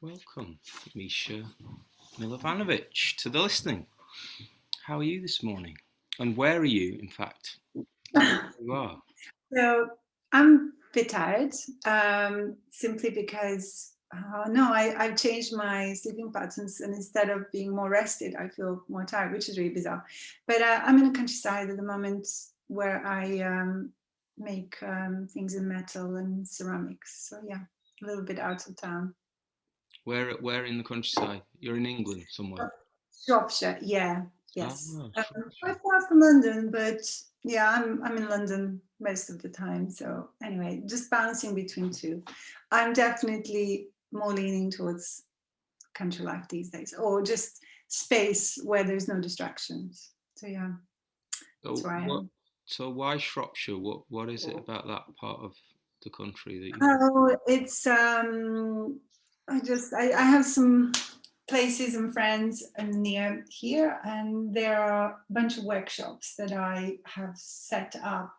Welcome, Misha Milovanovich, to the listening. How are you this morning? And where are you, in fact? You are. So I'm a bit tired, simply because no, I've changed my sleeping patterns, and instead of being more rested, I feel more tired, which is really bizarre. But I'm in the countryside at the moment where I make things in metal and ceramics. So yeah, a little bit out of town. Where in the countryside? You're in England somewhere. Shropshire, yeah, Ah, yes. Shropshire. Quite far from London, but yeah, I'm in London most of the time. So anyway, just bouncing between two. I'm definitely more leaning towards country life these days, or just space where there's no distractions. So yeah, that's So where I what? am. So why Shropshire? What is it about that part of the country that you? Oh, it's I have some places and friends near here, and there are a bunch of workshops that I have set up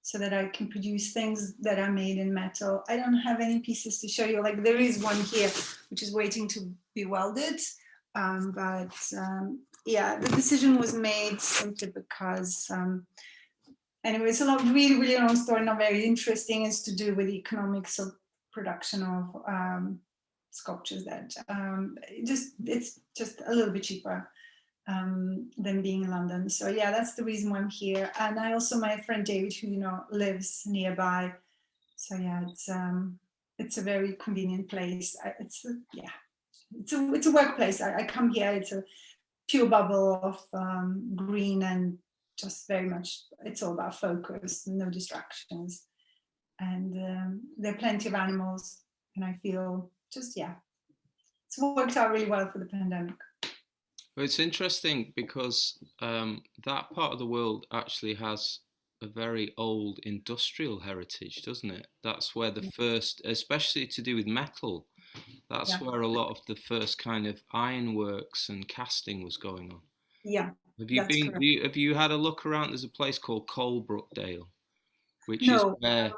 so that I can produce things that are made in metal. I don't have any pieces to show you. Like there is one here, which is waiting to be welded. But yeah, the decision was made simply because anyway, it's a lot, really, really long story, not very interesting. It's to do with the economics of production of sculptures that it's just a little bit cheaper than being in London. So yeah, that's the reason why I'm here. And I also, my friend David, who lives nearby. So yeah, it's a very convenient place. Yeah, it's a workplace. I come here. It's a pure bubble of green and just very much. It's all about focus, no distractions, and there are plenty of animals. And I feel just yeah, it's worked out really well for the pandemic. Well, it's interesting because that part of the world actually has a very old industrial heritage, doesn't it? That's where the first, especially to do with metal, that's Yeah, where a lot of the first kind of ironworks and casting was going on. yeah, Have you that's been? correct. Have you had a look around? There's a place called Coalbrookdale, which is No, where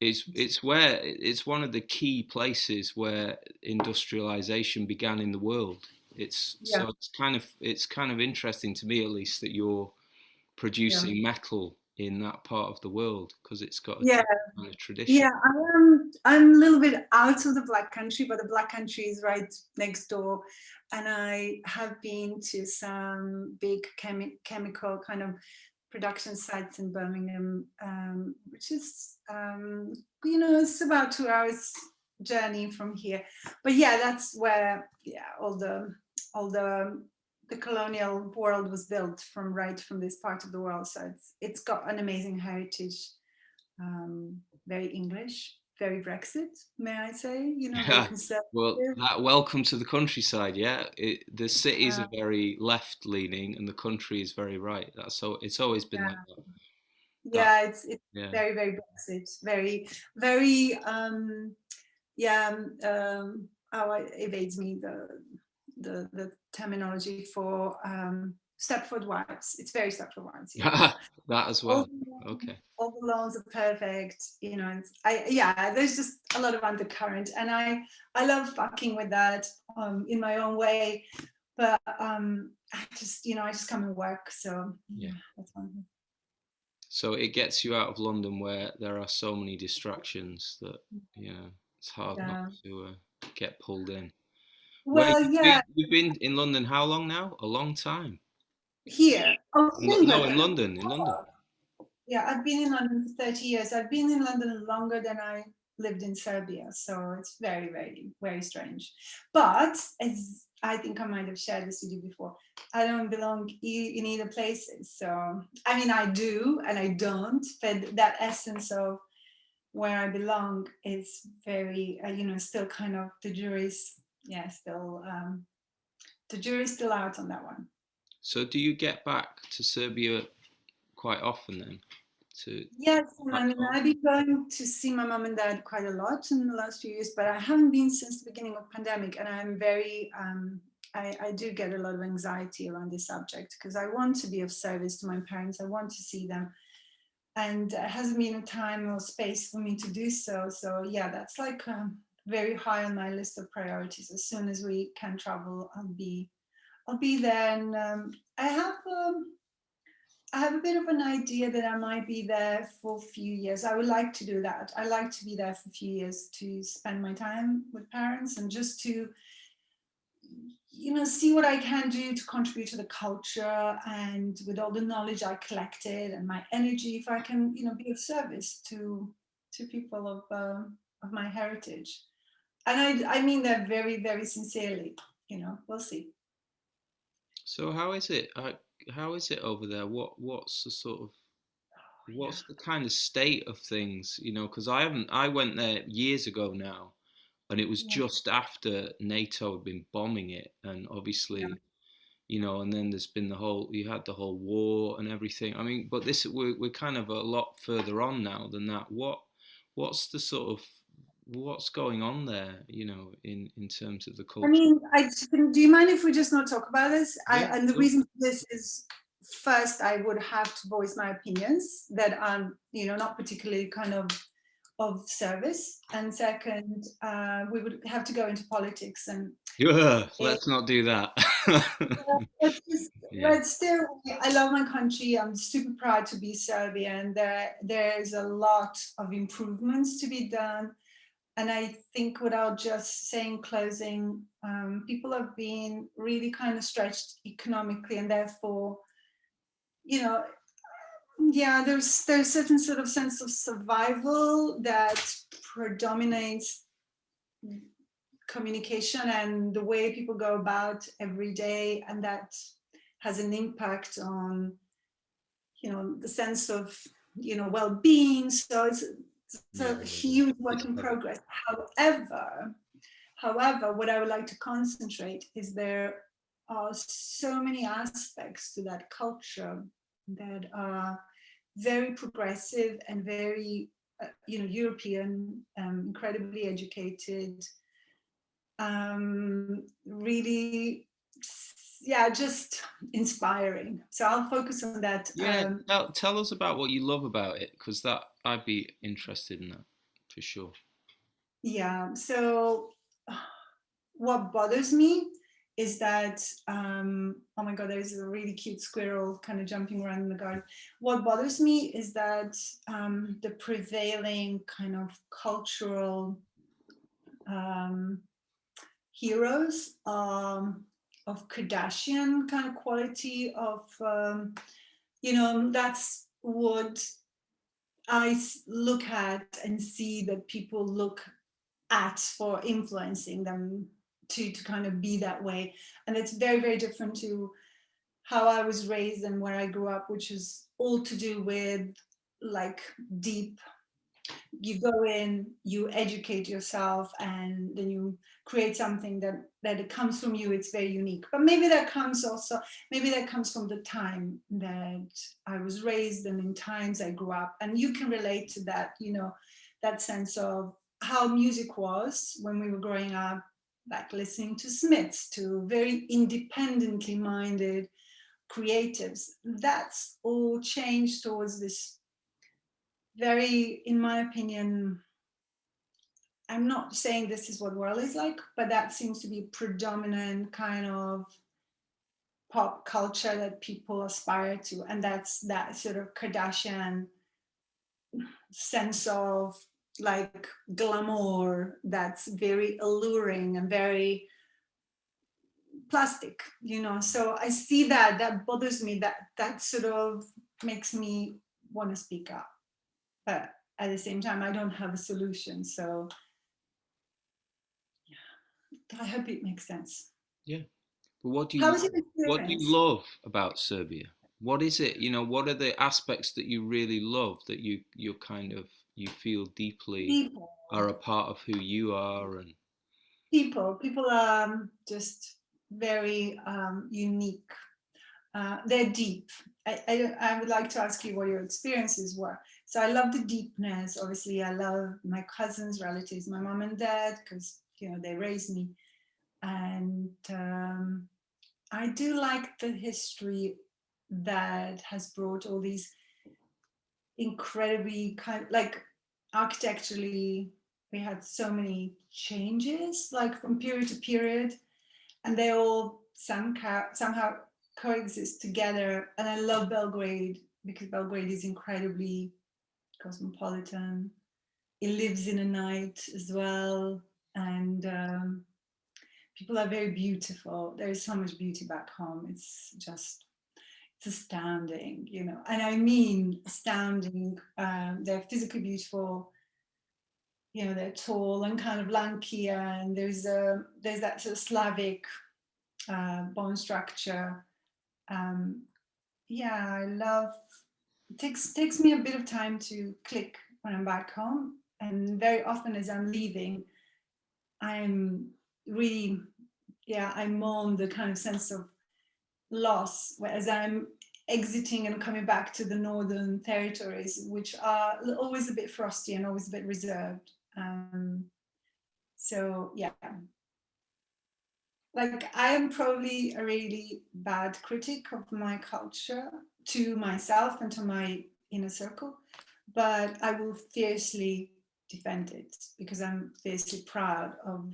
it's one of the key places where industrialization began in the world. It's yeah, so it's kind of interesting to me at least that you're yeah, producing metal in that part of the world because it's got a yeah, different kind of tradition. yeah. I'm a little bit out of the Black Country, but the Black Country is right next door, and I have been to some big chemical kind of production sites in Birmingham, which is it's about 2 hours journey from here. But yeah, that's where all the colonial world was built from this part of the world. So it's got an amazing heritage, very English, very Brexit, may I say? Very Yeah. Well, conservative. that welcome to the countryside. Yeah, the cities Uh, are very left leaning and the country is very right. That's so it's always been like yeah, that. That yeah, it's yeah. very very Brexit, very very yeah. How it evades me the terminology for Stepford wives. It's very Stepford wives. That as All well. the, Okay. all the loans are perfect. Yeah. There's just a lot of undercurrent, and I love fucking with that in my own way. But I just come and work. So Yeah. yeah, that's one. So it gets you out of London where there are so many distractions that it's hard not Yeah. to get pulled in. Where Well, yeah. you've been in London how long now? A long time. Here. Oh, in No, England. in London. In London. Yeah, I've been in London for 30 years. I've been in London longer than I lived in Serbia. So it's very, very, very strange. But as I think I might have shared this with you before, I don't belong in either places. So, I mean, I do and I don't, but that essence of where I belong is very, still kind of the jury's still out on that one. So do you get back to Serbia quite often then? To Yes, and I back mean, home? I've been going to see my mom and dad quite a lot in the last few years, but I haven't been since the beginning of pandemic, and I'm very, I do get a lot of anxiety around this subject because I want to be of service to my parents. I want to see them, and it hasn't been a time or space for me to do so. So yeah, that's like very high on my list of priorities. As soon as we can travel, I'll be there. And I have a bit of an idea that I might be there for a few years. I would like to do that. I like to be there for a few years to spend my time with parents and just to, see what I can do to contribute to the culture, and with all the knowledge I collected and my energy, if I can, be of service to people of my heritage. And I mean that very, very sincerely. We'll see. So how is it over there? What's the sort of Yeah. what's the kind of state of things? Because I went there years ago now, and it was Yeah. just after NATO had been bombing it, and obviously, and then there's been you had the whole war and everything. I mean, but we're kind of a lot further on now than that. What's the sort of what's going on there? In terms of the I culture. mean, do you mind if we just not talk about this? Yeah. And the Sure. reason for this is, first, I would have to voice my opinions that are, not particularly kind of service. And second, we would have to go into politics. And Yeah. it, Let's not do that. Yeah. let's still, I love my country. I'm super proud to be Serbian. There's a lot of improvements to be done. And I think, without just saying closing, people have been really kind of stretched economically, and therefore, yeah, there's a certain sort of sense of survival that predominates communication and the way people go about every day, and that has an impact on, the sense of, well-being. So it's Yeah. a huge work It's in heavy. progress. However, what I would like to concentrate is, there are so many aspects to that culture that are very progressive and very, European, incredibly educated, really, yeah, just inspiring. So I'll focus on that. Yeah. Tell us about what you love about it, because that I'd be interested in that for sure. Yeah. So what bothers me is that, oh my God, there's a really cute squirrel kind of jumping around in the garden. What bothers me is that, the prevailing kind of cultural, um, heroes, of Kardashian kind of quality of, that's what I look at and see that people look at for influencing them to kind of be that way. And it's very, very different to how I was raised and where I grew up, which is all to do with, like, deep, you go in, you educate yourself, and then you create something that it comes from you. It's very unique. But maybe that comes from the time that I was raised and in times I grew up. And you can relate to that, that sense of how music was when we were growing up, like listening to Smiths, to very independently minded creatives. That's all changed towards this very, in my opinion, I'm not saying this is what world is like, but that seems to be predominant kind of pop culture that people aspire to. And that's that sort of Kardashian sense of, like, glamour that's very alluring and very plastic, So I see that bothers me, that sort of makes me want to speak up. But at the same time, I don't have a solution. So I hope it makes sense. Yeah. But what do you How was your love? What do you experience? love about Serbia? What is it? What are the aspects that you really love, that you kind of you feel deeply People, are a part of who you are? And people are, just very, unique. They're deep. I would like to ask you what your experiences were. So I love the deepness. Obviously, I love my cousins, relatives, my mom and dad, because they raised me, and, I do like the history that has brought all these incredibly, kind, like, architecturally we had so many changes, like from period to period, and they all somehow coexist together. And I love Belgrade because Belgrade is incredibly cosmopolitan. It lives in a night as well, and people are very beautiful. There is so much beauty back home. It's astounding, you know, and I mean astounding. They're physically beautiful, you know, they're tall and kind of lanky, and there's that sort of Slavic bone structure. Um, yeah, I love. It takes me a bit of time to click when I'm back home, and very often as I'm leaving, I'm really, yeah, I mourn the kind of sense of loss, whereas I'm exiting and coming back to the northern territories, which are always a bit frosty and always a bit reserved. So yeah, like I am probably a really bad critic of my culture to myself and to my inner circle, but I will fiercely defend it because I'm fiercely proud of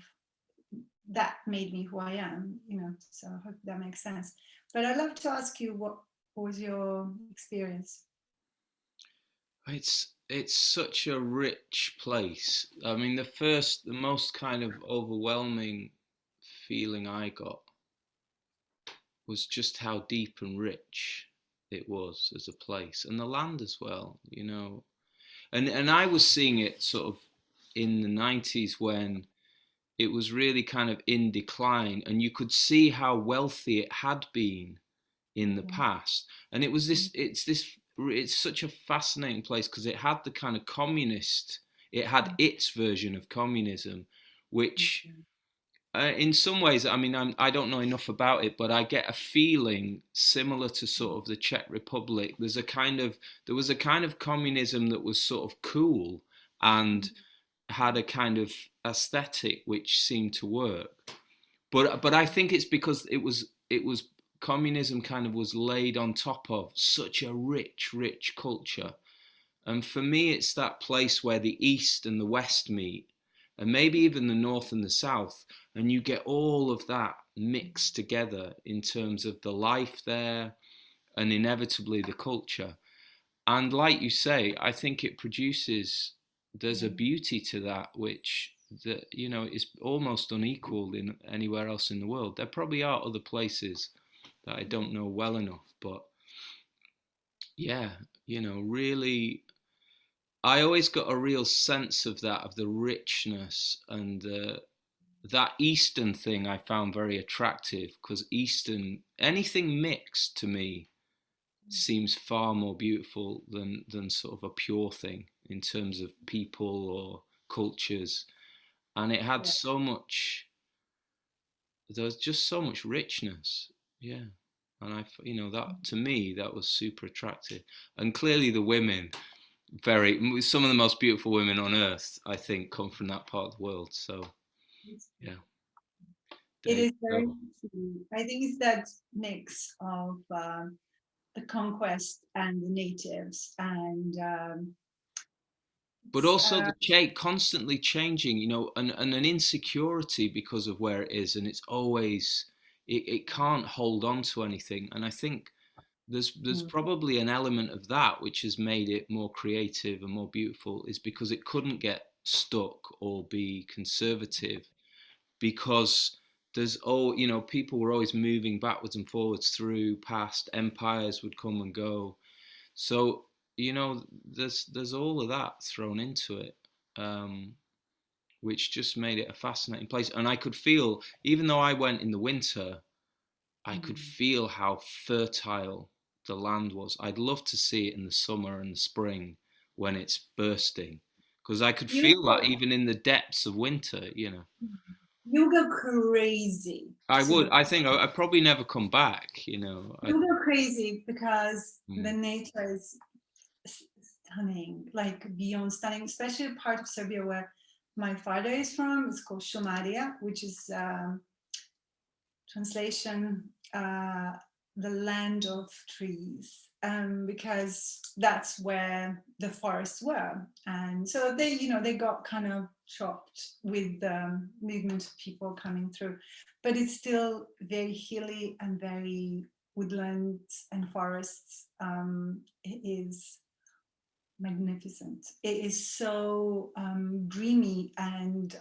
that made me who I am, you know, so I hope that makes sense. But I'd love to ask you what was your experience? It's such a rich place. I mean, the most kind of overwhelming feeling I got was just how deep and rich it was as a place, and the land as well, you know. And I was seeing it sort of in the 90s when it was really kind of in decline, and you could see how wealthy it had been in the past. And it was it's such a fascinating place because it had the kind of communist, it had its version of communism, which in some ways, I mean, I don't know enough about it, but I get a feeling similar to sort of the Czech Republic. There was a kind of communism that was sort of cool and had a kind of aesthetic which seemed to work. But I think it's because it was communism kind of was laid on top of such a rich culture. And for me, it's that place where the East and the West meet, and maybe even the North and the South, and you get all of that mixed together in terms of the life there and inevitably the culture. And like you say, I think it produces, there's a beauty to that which that is almost unequaled in anywhere else in the world. There probably are other places that I don't know well enough, but yeah, really I always got a real sense of that, of the richness and that Eastern thing I found very attractive because Eastern, anything mixed to me seems far more beautiful than sort of a pure thing in terms of people or cultures. And it had Yeah. so much, there was just so much richness. Yeah. And that to me, that was super attractive. And clearly the women, some of the most beautiful women on earth, I think, come from that part of the world. So yeah, It there you is very go. true. I think it's that mix of the conquest and the natives, and But also the shape constantly changing, and an insecurity because of where it is, and it's always it can't hold on to anything. And I think there's probably an element of that which has made it more creative and more beautiful, is because it couldn't get stuck or be conservative because people were always moving backwards and forwards through past empires would come and go. So there's all of that thrown into it, which just made it a fascinating place. And I could feel, even though I went in the winter, I could feel how fertile the land was. I'd love to see it in the summer and the spring when it's bursting, because I could you feel that even in the depths of winter. you go crazy I would. to I think I'd probably never come back. you go crazy because the Mm. nature is stunning, like beyond stunning, especially a part of Serbia where my father is from. It's called Shomaria, which is translation. the land of trees, because that's where the forests were. And so they, they got kind of chopped with the movement of people coming through. But it's still very hilly and very woodlands and forests. It is magnificent. It is so dreamy and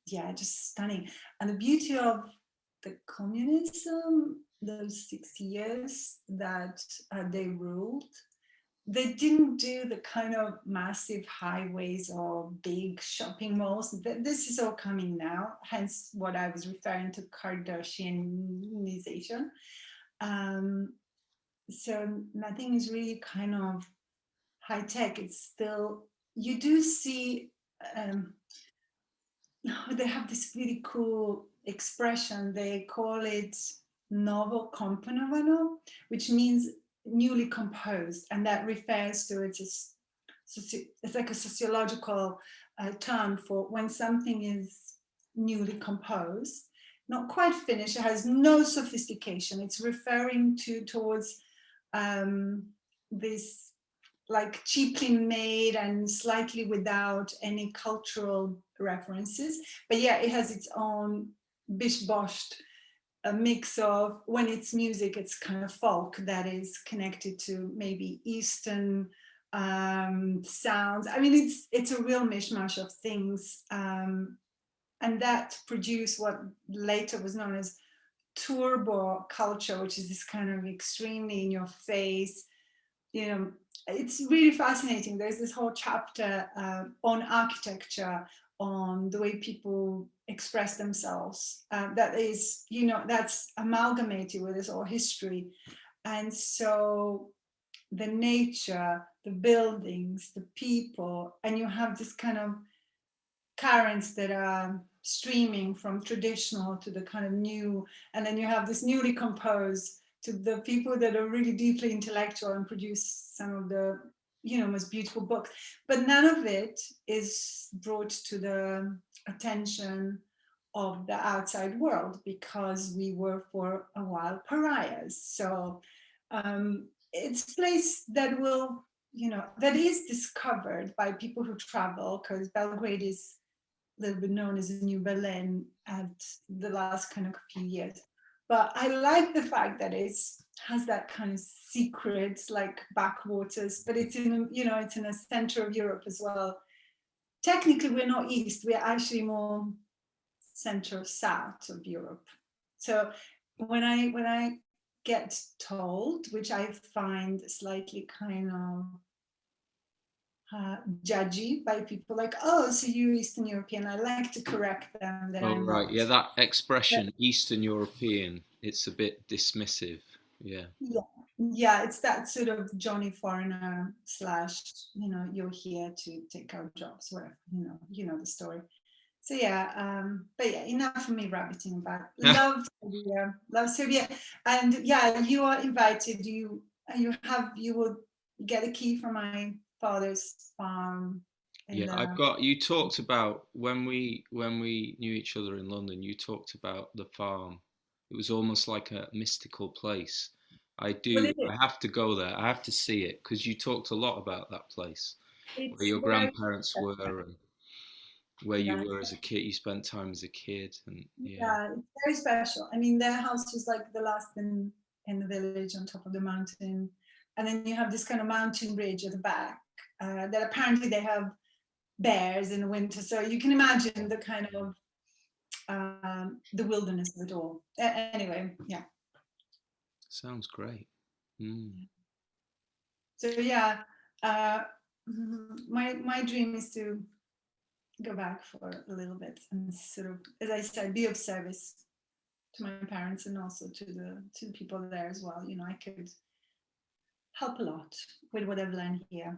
yeah, just stunning. And the beauty of the communism, those 60 years that they ruled, they didn't do the kind of massive highways or big shopping malls. This is all coming now, hence what I was referring to Kardashianization. So nothing is really kind of high tech. It's still, you do see, they have this really cool expression. They call it novo komponovano, which means newly composed, and that refers to it's like a sociological term for when something is newly composed, not quite finished, it has no sophistication. It's referring towards this like cheaply made and slightly without any cultural references, but yeah, it has its own bish-boshed a mix of, when it's music, it's kind of folk that is connected to maybe Eastern sounds. I mean, it's a real mishmash of things, and that produced what later was known as turbo culture, which is this kind of extremely in your face, it's really fascinating. There's this whole chapter on architecture, on the way people express themselves. That is, that's amalgamated with this whole history. And so the nature, the buildings, the people, and you have this kind of currents that are streaming from traditional to the kind of new, and then you have this newly composed to the people that are really deeply intellectual and produce some of the most beautiful books, but none of it is brought to the attention of the outside world because we were for a while pariahs. So it's a place that will, that is discovered by people who travel, because Belgrade is a little bit known as a new Berlin at the last kind of few years. But I like the fact that it has that kind of secret, like backwaters, but it's in, it's in a center of Europe as well. Technically, we're not east, we're actually more center south of Europe. So when I get told, which I find slightly kind of judgy by people, like, oh, so you're Eastern European, I like to correct them that Oh, I'm right. not. Yeah, that But, expression, Eastern European, it's a bit dismissive. Yeah. yeah, it's that sort of Johnny Foreigner slash, you're here to take our jobs, whatever, the story. So yeah, but yeah, enough for me rabbiting about. Love Serbia, and yeah, you are invited. You will get a key from my father's farm. Yeah, you talked about when we knew each other in London, you talked about the farm. It was almost like a mystical place. What is I it? have to go there. I have to see it because you talked a lot about that place where It's your very grandparents were and where you yeah, were as a kid. You spent time as a kid, and yeah. yeah, it's very special. I mean, their house was like the last in the village on top of the mountain, and then you have this kind of mountain ridge at the back that apparently they have bears in the winter. So you can imagine the kind of the wilderness of it all. Anyway, yeah. Sounds great. Mm. So yeah, uh, my dream is to go back for a little bit and sort of, as I said, be of service to my parents and also to the people there as well. I could help a lot with what I've learned here.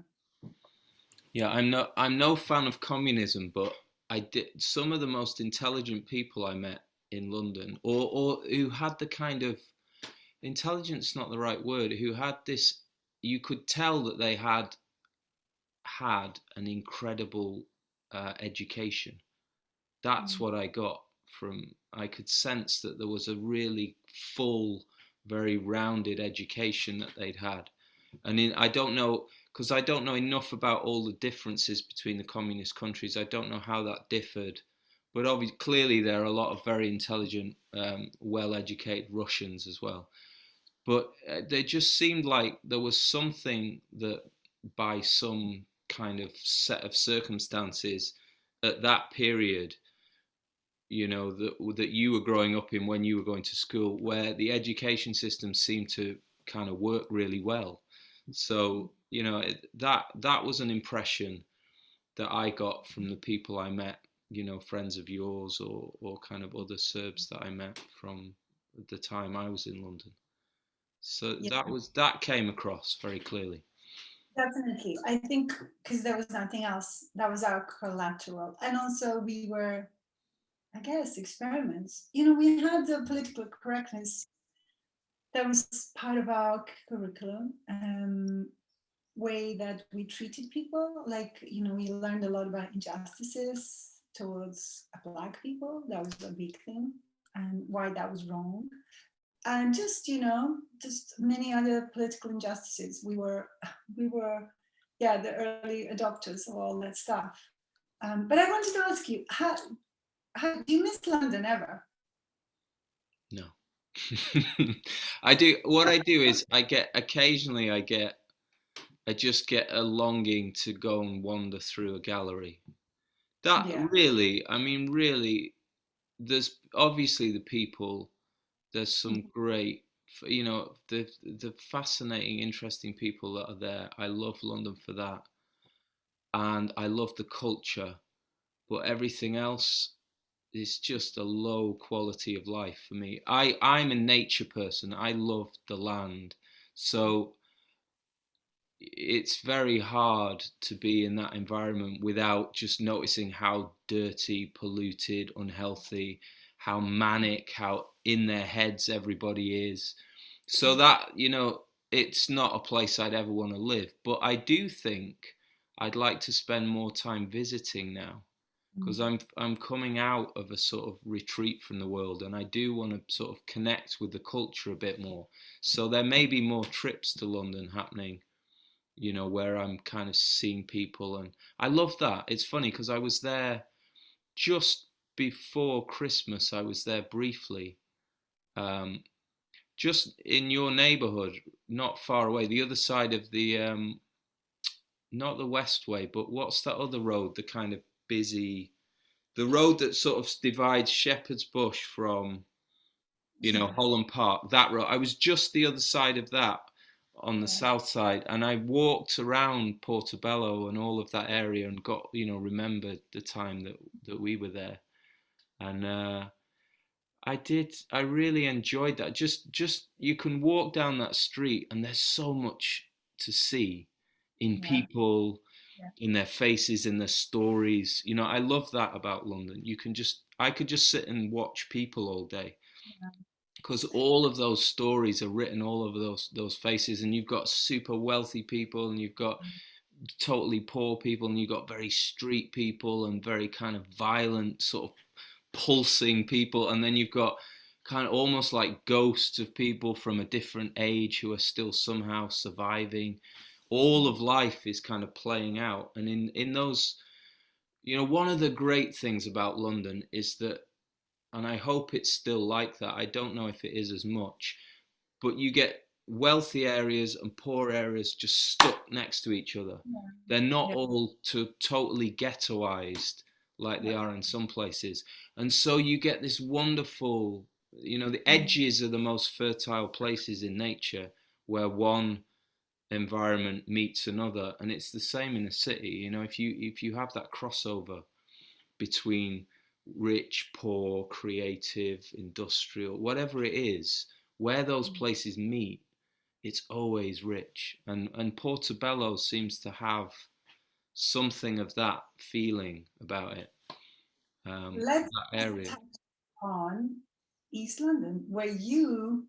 Yeah, I'm no fan of communism, but I did some of the most intelligent people I met in London, or who had the kind of intelligence, not the right word, who had this. You could tell that they had an incredible education. That's Mm. what I got from. I could sense that there was a really full very rounded education that they'd had. And I don't know, because I don't know enough about all the differences between the communist countries. I don't know how that differed, but obviously, clearly there are a lot of very intelligent, well-educated Russians as well. But they just seemed like there was something that, by some kind of set of circumstances, at that period, that you were growing up in when you were going to school, where the education system seemed to kind of work really well. So that was an impression that I got from the people I met, friends of yours, or kind of other Serbs that I met from the time I was in London. So Yeah, that came across very clearly. definitely. I think because there was nothing else. That was our collateral. And also we were, I guess, experiments. We had the political correctness that was part of our curriculum, way that we treated people. Like, we learned a lot about injustices towards Black people. That was a big thing, and why that was wrong. And just many other political injustices. We were, yeah, the early adopters of all that stuff. But I wanted to ask you, how do you miss London ever? No. I do. What I do is occasionally I just get a longing to go and wander through a gallery. That Yeah. really, I mean, really, there's obviously the people. There's some great, the fascinating, interesting people that are there. I love London for that, and I love the culture. But everything else is just a low quality of life for me. I'm a nature person. I love the land, so it's very hard to be in that environment without just noticing how dirty, polluted, unhealthy, how manic, how in their heads everybody is. So that, it's not a place I'd ever want to live. But I do think I'd like to spend more time visiting now, because I'm coming out of a sort of retreat from the world, and I do want to sort of connect with the culture a bit more. So there may be more trips to London happening, where I'm kind of seeing people. And I love that. It's funny because I was there just before Christmas. I was there briefly, um, just in your neighborhood, not far away, the other side of not the Westway, but what's that other road, the kind of busy, the road that sort of divides Shepherd's Bush from, Yeah. Holland Park, that road. I was just the other side of that, on the Yeah. south side, and I walked around Portobello and all of that area and got, remembered the time that we were there. And I really enjoyed that. Just you can walk down that street and there's so much to see in Yeah. people, Yeah. in their faces, in their stories. I love that about London. I could just sit and watch people all day, because all of those stories are written all over those faces. And you've got super wealthy people, and you've got totally poor people, and you've got very street people and very kind of violent, sort of pulsing people, and then you've got kind of almost like ghosts of people from a different age who are still somehow surviving. All of life is kind of playing out, and in those, one of the great things about London is that, and I hope it's still like that, I don't know if it is as much, but you get wealthy areas and poor areas just stuck next to each other. They're not Yeah. all totally ghettoized like they Yeah. are in some places. And so you get this wonderful, the Mm. edges are the most fertile places in nature, where one environment meets another. And it's the same in a city. If you have that crossover between rich, poor, creative, industrial, whatever it is, where those places meet, it's always rich. And Portobello seems to have something of that feeling about it, Let's that area. touch on East London, where you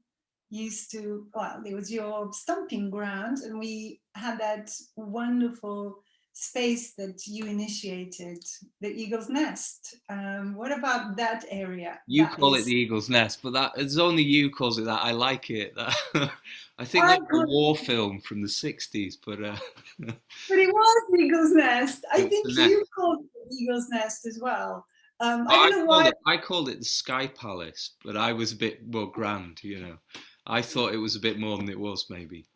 used to, well, it was your stomping ground, and we had that wonderful space that you initiated, the Eagle's Nest. What about that area? You That call it the is, Eagle's Nest, but that it's only you calls it that. I like it. That, I think I that's a call it, war film from the '60s, but but it was the Eagle's Nest. I it was think the you nest. called it the Eagle's Nest as well. But I don't know why. I called it the Sky Palace, but I was a bit more grand, you know. I thought it was a bit more than it was, maybe.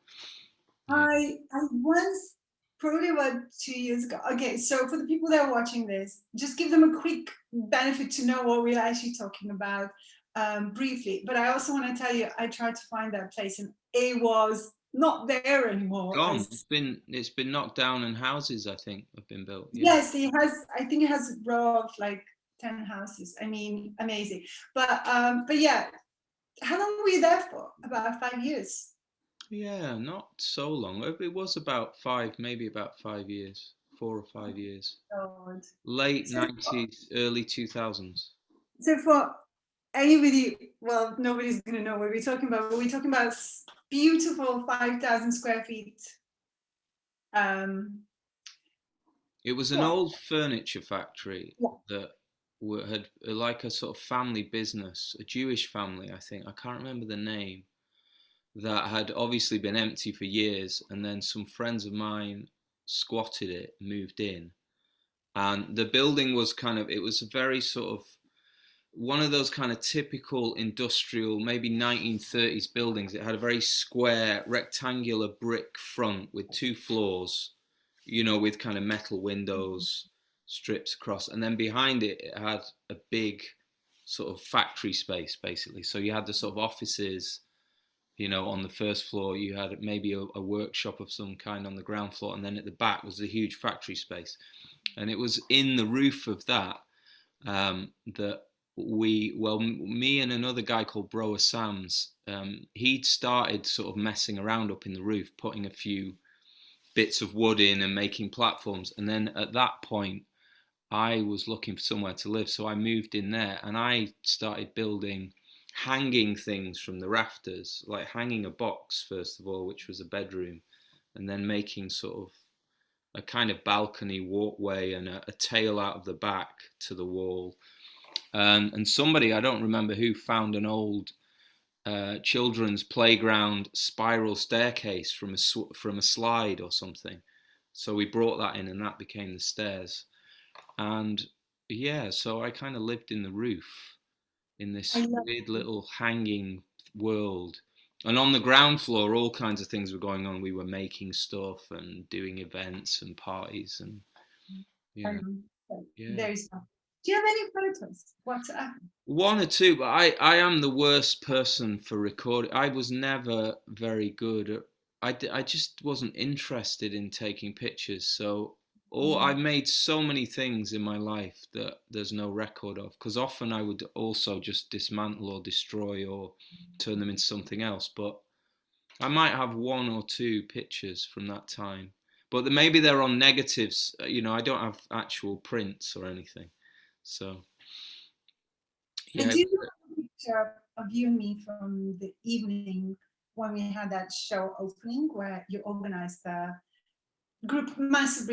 Yeah. I once, probably about 2 years ago. Okay, so for the people that are watching this, just give them a quick benefit to know what we're actually talking about, briefly. But I also want to tell you, I tried to find that place and it was not there anymore. Gone. As It's been knocked down and houses, I think, have been built. Yeah. yes, it has. I think it has a row of like 10 houses. I mean, amazing. But yeah, how long were you there for? About 5 years. Yeah, not so long. It was about five, maybe about 5 years, 4 or 5 years. God. Late So, '90s, early 2000s. so for anybody, well, nobody's going to know what we're talking about, but we're talking about beautiful 5,000 square feet. Um, It was an what? old furniture factory Yeah. that had like a sort of family business, a Jewish family, I think. I can't remember the name. That had obviously been empty for years, and then some friends of mine squatted it, moved in, and the building was kind of, it was a very sort of one of those kind of typical industrial, maybe 1930s buildings. It had a very square, rectangular brick front with two floors, you know, with kind of metal windows, strips across. And then behind it, it had a big sort of factory space, basically. So you had the sort of offices, you know, on the first floor. You had maybe a workshop of some kind on the ground floor. And then at the back was a huge factory space. And it was in the roof of that that me and another guy called Broer Sams, he'd started sort of messing around up in the roof, putting a few bits of wood in and making platforms. And then at that point, I was looking for somewhere to live. So I moved in there and I started building hanging things from the rafters, like hanging a box, first of all, which was a bedroom, and then making sort of a kind of balcony walkway and a tail out of the back to the wall. And somebody, I don't remember who, found an old children's playground spiral staircase from a slide or something. So we brought that in, and that became the stairs. And yeah, so I kind of lived in the roof in I this love weird little hanging world. And on the ground floor, all kinds of things were going on. We were making stuff and doing events and parties, and yeah, yeah. there is stuff. Do you have any photos? What's One or two, but I am the worst person for recording. I was never very good at, I just wasn't interested in taking pictures. So I made so many things in my life that there's no record of, because often I would also just dismantle or destroy or turn them into something else. But I might have one or two pictures from that time. But maybe they're on negatives. You know, I don't have actual prints or anything. So I yeah. do have a picture of you and me from the evening when we had that show opening where you organized the group massive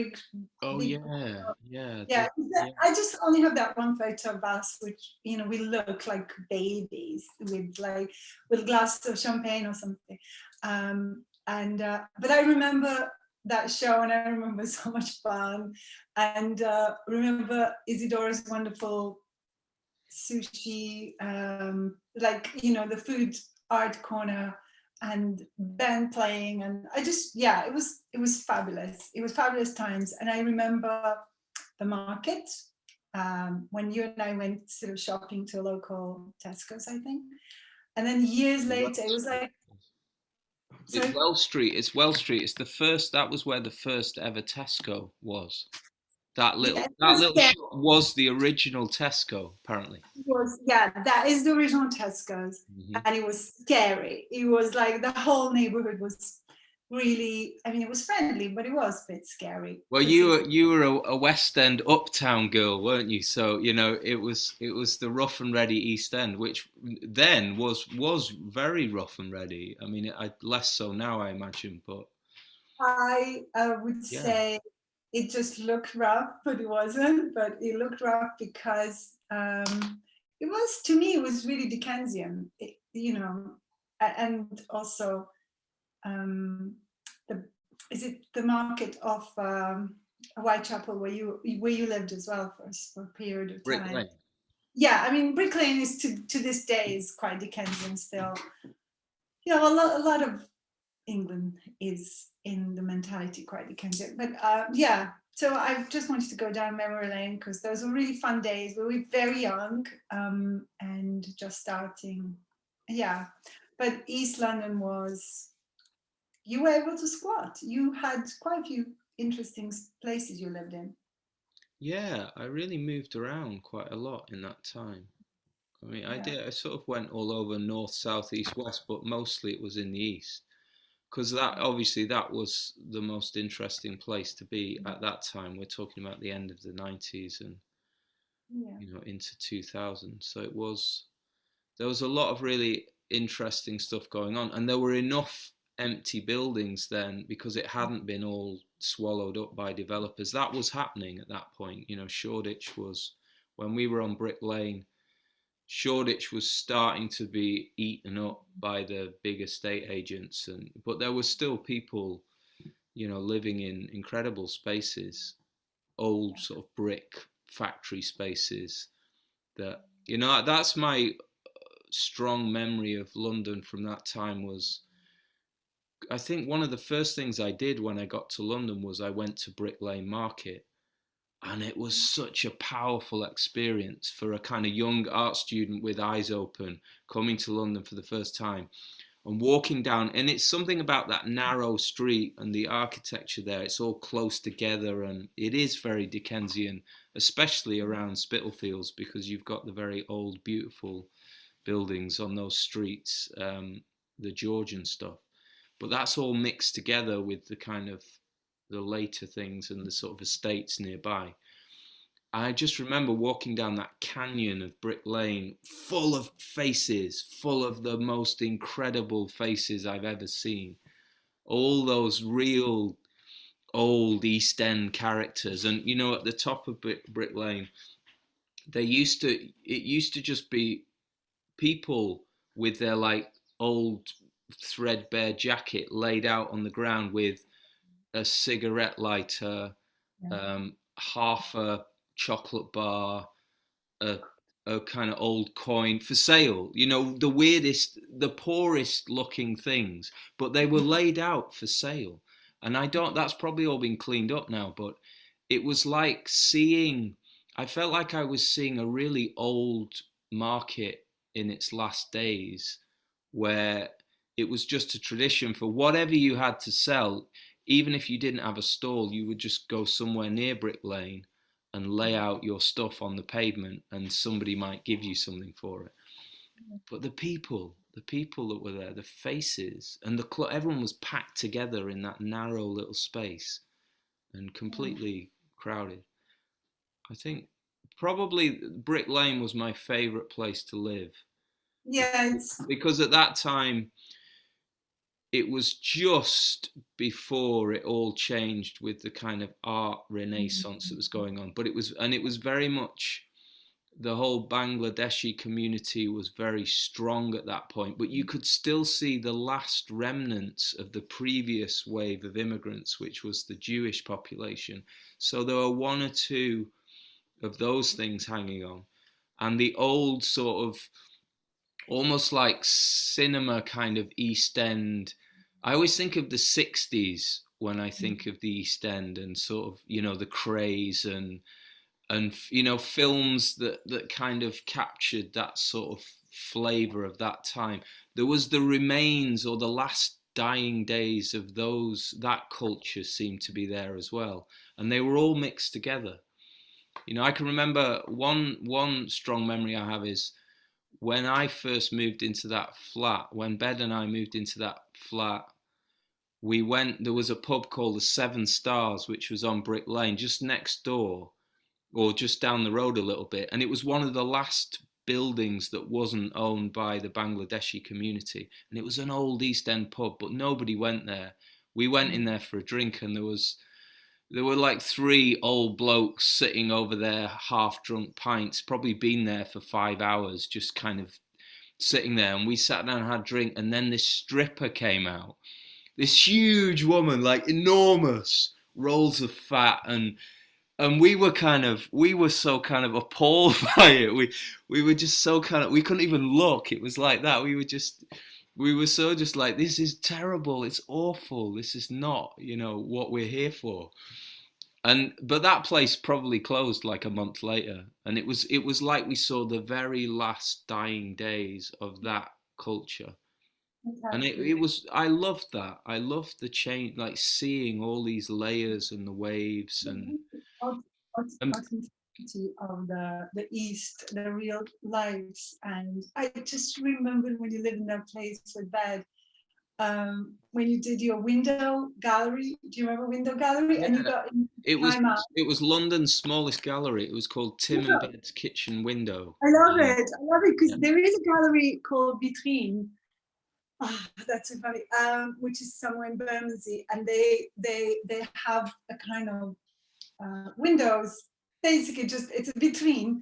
Oh big, yeah, yeah, yeah. yeah. I just only have that one photo of us, which we look like babies with glasses of champagne or something. And but I remember that show, and I remember so much fun, and remember Isidora's wonderful sushi, the food art corner, and band playing, and I just, yeah, it was fabulous. It was fabulous times. And I remember the market, when you and I went sort of shopping to a local Tesco's, I think. And then years Well later, it was Street. like, It's sorry, Well Street. It's Well Street. It's the first. That was where the first ever Tesco was. yeah, it That was little scary. shop was the original Tesco, apparently. It was, yeah, that is the original Tesco's, Hmm. and it was scary. It was like the whole neighborhood was really, I mean, it was friendly, but it was a bit scary Well, because it, you were a West End uptown girl, weren't you? So you know it was the rough and ready East End, which then was very rough and ready. I mean, less so now, I imagine, but I would yeah. say it just looked rough, but it wasn't. But it looked rough because it was, to me, it was really Dickensian, and also um, the is it the market of Whitechapel where you lived as well for a period of Brick time. Lane. Yeah, I mean, Brick Lane is to this day is quite Dickensian still. A lot of England is in the mentality quite Dickensian. But yeah, so I just wanted to go down memory lane because those were really fun days. We were very young and just starting. Yeah, but East London was, you were able to squat. You had quite a few interesting places you lived in. Yeah, I really moved around quite a lot in that time. I mean, I Yeah. did. I sort of went all over north, south, east, west, but mostly it was in the east because that obviously that was the most interesting place to be at that time. We're talking about the end of the 90s and Yeah. into 2000. So there was a lot of really interesting stuff going on, and there were enough empty buildings then because it hadn't been all swallowed up by developers. That was happening at that point. Shoreditch was, when we were on Brick Lane, Shoreditch was starting to be eaten up by the big estate agents, but there were still people, living in incredible spaces, old sort of brick factory spaces. That's my strong memory of London from that time. Was I think one of the first things I did when I got to London was I went to Brick Lane Market, and it was such a powerful experience for a kind of young art student with eyes open coming to London for the first time and walking down. And it's something about that narrow street and the architecture there. It's all close together, and it is very Dickensian, especially around Spitalfields, because you've got the very old beautiful buildings on those streets, the Georgian stuff. But that's all mixed together with the kind of the later things and the sort of estates nearby. I just remember walking down that canyon of Brick Lane, full of faces, full of the most incredible faces I've ever seen. All those real old East End characters, and at the top of Brick Lane, it used to just be people with their like old threadbare jacket laid out on the ground with a cigarette lighter, Yeah. half a chocolate bar, a, a kind of old coin for sale. The weirdest, the poorest looking things, but they were laid out for sale. And that's probably all been cleaned up now, but it was like I felt like I was seeing a really old market in its last days where it was just a tradition for whatever you had to sell. Even if you didn't have a stall, you would just go somewhere near Brick Lane and lay out your stuff on the pavement, and somebody might give you something for it. But the people that were there, the faces, and everyone was packed together in that narrow little space and completely crowded. I think probably Brick Lane was my favourite place to live Yeah, it's because at that time it was just before it all changed with the kind of art renaissance that was going on. But it was very much, the whole Bangladeshi community was very strong at that point, but you could still see the last remnants of the previous wave of immigrants, which was the Jewish population. So there were one or two of those things hanging on. And the old sort of almost like cinema kind of East End. I always think of the 60s when I think of the East End and sort of, the craze and films that kind of captured that sort of flavor of that time. There was the remains or the last dying days of that culture seemed to be there as well, and they were all mixed together. I can remember one strong memory I have is when I first moved into that flat, when Bed and I moved into that flat, there was a pub called the Seven Stars, which was on Brick Lane, just next door, or just down the road a little bit. And it was one of the last buildings that wasn't owned by the Bangladeshi community. And it was an old East End pub, but nobody went there. We went in there for a drink, and there were like three old blokes sitting over their half drunk pints, probably been there for 5 hours, just kind of sitting there. And we sat down and had a drink. And then this stripper came out, this huge woman, like enormous rolls of fat. And we were so kind of appalled by it. We were just so kind of, we couldn't even look. It was like that. We were so just like, this is terrible. It's awful. This is not, what we're here for. And but that place probably closed like a month later, and it was like we saw the very last dying days of that culture. And it Fantastic. was, I loved that. I loved the change, like seeing all these layers and the waves aut- and Authenticity of the East, the real lives. And I just remember when you live in that place with that, when you did your window gallery. Do you remember window gallery? And you yeah, got it was time out. it was London's smallest gallery. It was called Tim and Bed's Kitchen Window. I love Um, it. I love it yeah. because there is a gallery called Vitrine. Ah, that's so funny. Which is somewhere in Bermondsey, and they have a kind of windows. Basically, just it's a vitrine.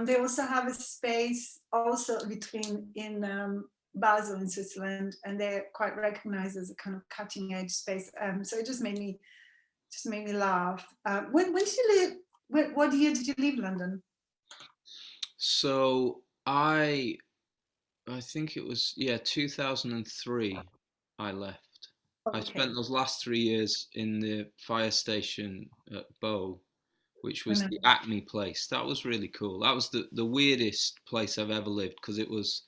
They also have a space, also a vitrine in Basel in Switzerland, and they're quite recognized as a kind of cutting edge space. So it just made me laugh. When did you leave? What year did you leave London? So I think it was, yeah, 2003 I left. I spent Okay, those last 3 years in the fire station at Bow, which was the remember. Acme place. That was really cool. That was the weirdest place I've ever lived because it was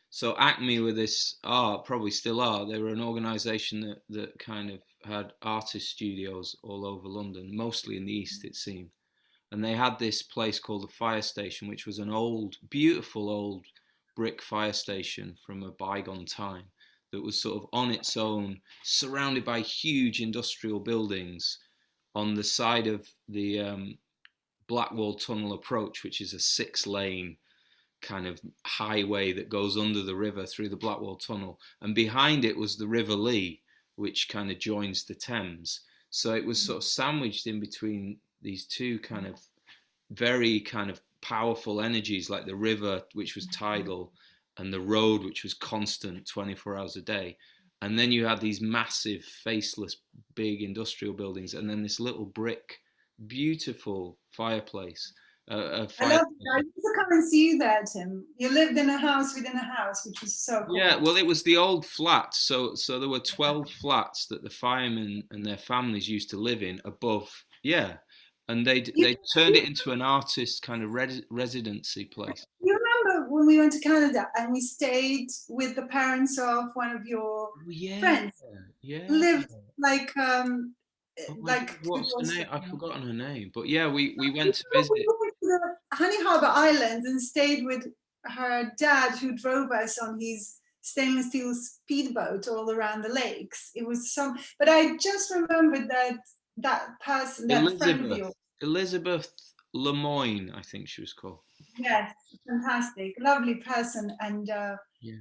so Acme were this art, probably still are. They were an organisation that kind of had artist studios all over London, mostly in the east it seemed. And they had this place called the Firestation, which was an old, beautiful old brick fire station from a bygone time that was sort of on its own, surrounded by huge industrial buildings on the side of the Blackwall Tunnel approach, which is a 6-lane kind of highway that goes under the river through the Blackwall Tunnel. And behind it was the River Lee, which kind of joins the Thames. So it was sort of sandwiched in between these two kind of very kind of powerful energies, like the river, which was tidal, and the road, which was constant 24 hours a day. And then you had these massive, faceless, big industrial buildings, and then this little brick, beautiful fireplace. A I fire love it. I used to come and see you there, Tim. You lived in a house within a house, which was so Yeah, cool. well, it was the old flat. So there were 12 flats that the firemen and their families used to live in above. Yeah, and You, they turned it into an artist kind of residency place. you remember when we went to Canada and we stayed with the parents of one of your Oh, yeah, friends? yeah. Lived like Oh my God, like two what's the doors name? from I've them. forgotten her name. But yeah, we We went to visit. went to the Honey Harbor Islands and stayed with her dad, who drove us on his stainless steel speedboat all around the lakes. It was some, but I just remembered that that person, that friend of yours. Elizabeth. Elizabeth Lemoyne, I think she was called. Yes, fantastic, lovely person, and Yeah.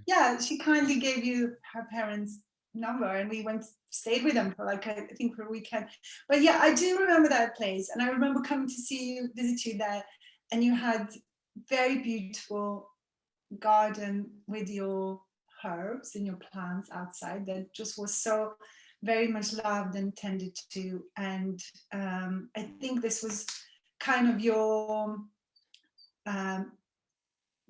yeah, she kindly gave you her parents' number, and we went stayed with them for like I think for a weekend. But yeah, I do remember that place, and I remember coming to see you, visit you there, and you had very beautiful garden with your herbs and your plants outside that just was so very much loved and tended to, and I think this was kind of your um,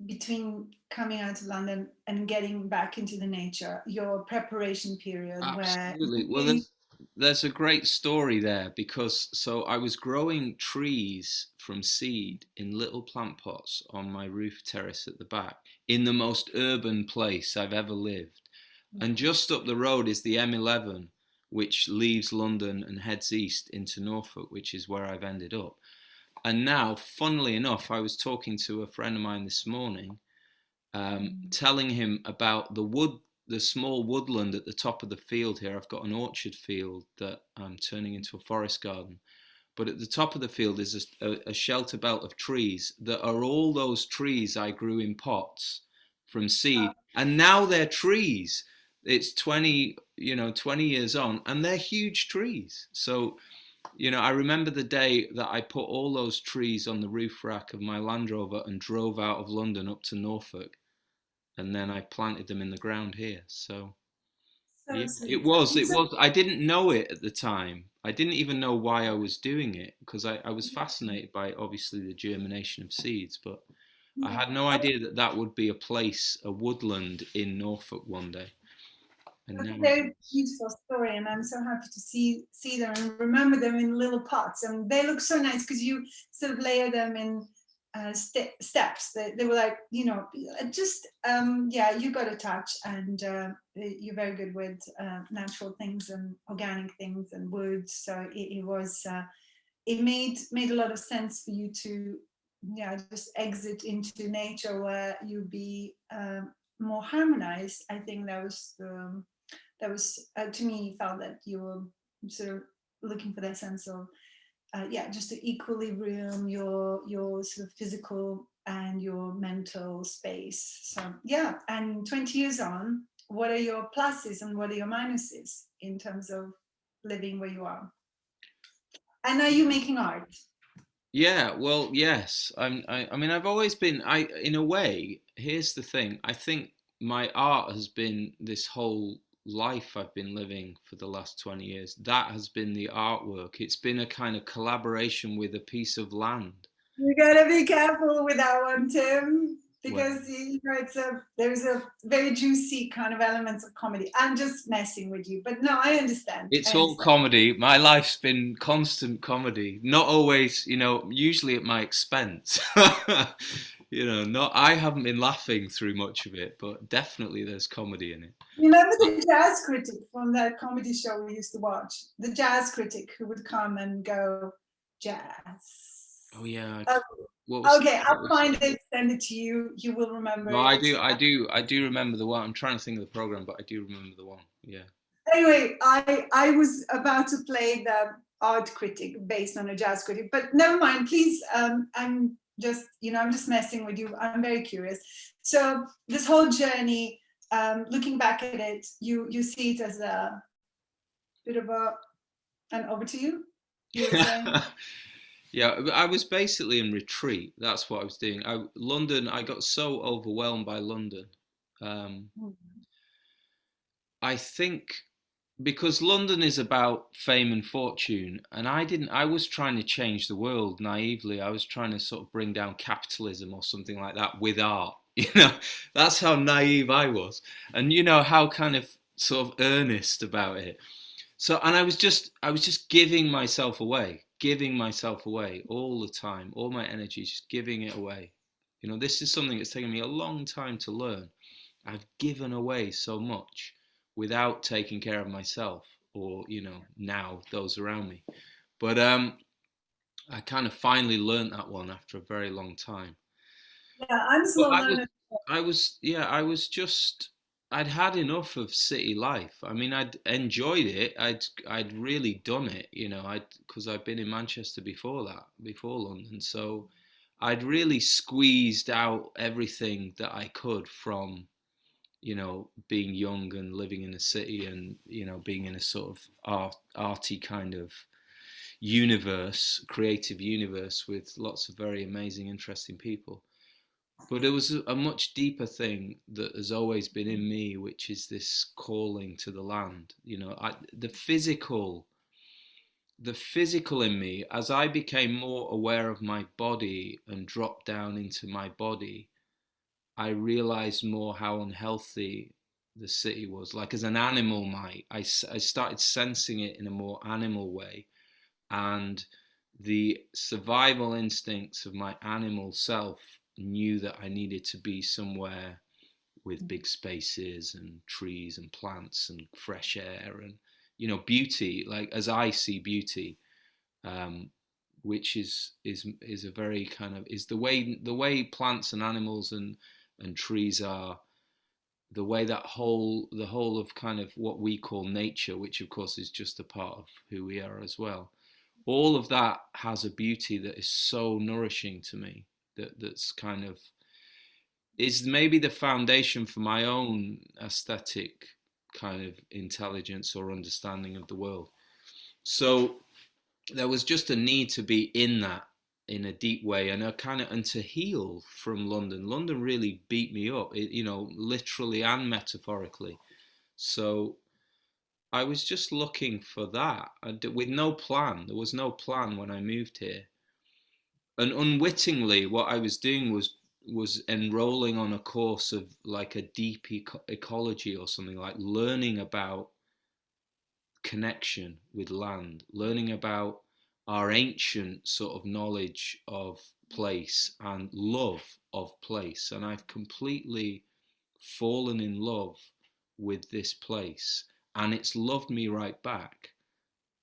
between coming out of London and getting back into the nature, your preparation period where Absolutely. Well, really, there's a great story there because so I was growing trees from seed in little plant pots on my roof terrace at the back in the most urban place I've ever lived. And just up the road is the M11, which leaves London and heads east into Norfolk, which is where I've ended up. And now, funnily enough, I was talking to a friend of mine this morning, telling him about the small woodland at the top of the field here. I've got an orchard field that I'm turning into a forest garden. But at the top of the field is a shelter belt of trees that are all those trees I grew in pots from seed. And now they're trees. It's 20 years on, and they're huge trees. So You know, I remember the day that I put all those trees on the roof rack of my Land Rover and drove out of London up to Norfolk, and then I planted them in the ground here. So So yeah, it sweet. was. And It so, was. I didn't know it at the time. I didn't even know why I was doing it because I was fascinated by obviously the germination of seeds, but I yeah. had no idea that that would be a place, a woodland in Norfolk one day. And That's now a it very is. beautiful story, and I'm so happy to see them and remember them in little pots. And they look so nice because you sort of layer them in steps. They were like, just yeah, you got a touch, and you're very good with natural things and organic things and woods. So it was it made a lot of sense for you to yeah just exit into nature where you be more harmonized. I think that was to me felt that you were sort of looking for that sense of yeah just the equilibrium, your sort of physical and your mental space. So yeah, and 20 years on, what are your pluses and what are your minuses in terms of living where you are, and are you making art? Yeah, well, yes. I mean, I've always been. In a way, here's the thing. I think my art has been this whole life I've been living for the last 20 years. That has been the artwork. It's been a kind of collaboration with a piece of land. You gotta be careful with that one, Tim, Well, because there's a very juicy kind of elements of comedy. I'm just messing with you, but no, I understand. it's I all understand. comedy. My life's been constant comedy. Not always, usually at my expense. Not I haven't been laughing through much of it, but definitely there's comedy in it. Remember the jazz critic from that comedy show we used to watch? The jazz critic who would come and go, jazz. Oh yeah. Oh, What was okay, what I'll was? find it, send it to you. You will remember No, I it. do, I do remember the one. I'm trying to think of the program, but I do remember the one. Yeah. Anyway, I was about to play the art critic based on a jazz critic, but never mind. Please, I'm just messing with you. I'm very curious. So this whole journey, looking back at it, you see it as a bit of a, and over to you. You were saying. Yeah, I was basically in retreat. That's what I was doing. London. I got so overwhelmed by London. Um, I think because London is about fame and fortune, and I didn't. I was trying to change the world naively. I was trying to sort of bring down capitalism or something like that with art. That's how naive I was, and how kind of sort of earnest about it. So, and I was just giving myself away all the time, all my energy, just giving it away. This is something that's taken me a long time to learn. I've given away so much without taking care of myself or, now those around me. But I kind of finally learned that one after a very long time. Yeah, I'm But slow I was, learner. yeah, I'd had enough of city life. I mean, I'd enjoyed it. I'd really done it, because I'd been in Manchester before that, before London. So I'd really squeezed out everything that I could from, being young and living in a city and, being in a sort of arty kind of universe, creative universe with lots of very amazing, interesting people. But there was a much deeper thing that has always been in me, which is this calling to the land. The physical in me, as I became more aware of my body and dropped down into my body, I realized more how unhealthy the city was. Like as an animal might, I started sensing it in a more animal way, and the survival instincts of my animal self knew that I needed to be somewhere with big spaces and trees and plants and fresh air and beauty, like as I see beauty, um, which is a very kind of is the way plants and animals and trees are, the way that the whole of kind of what we call nature, which of course is just a part of who we are as well. All of that has a beauty that is so nourishing to me, that's kind of is maybe the foundation for my own aesthetic kind of intelligence or understanding of the world. So there was just a need to be in that in a deep way, and to heal from London. London really beat me up, literally and metaphorically. So I was just looking for that, with no plan. There was no plan when I moved here, and unwittingly, what I was doing was enrolling on a course of like a deep ecology or something, like learning about connection with land, learning about our ancient sort of knowledge of place and love of place. And I've completely fallen in love with this place, and it's loved me right back,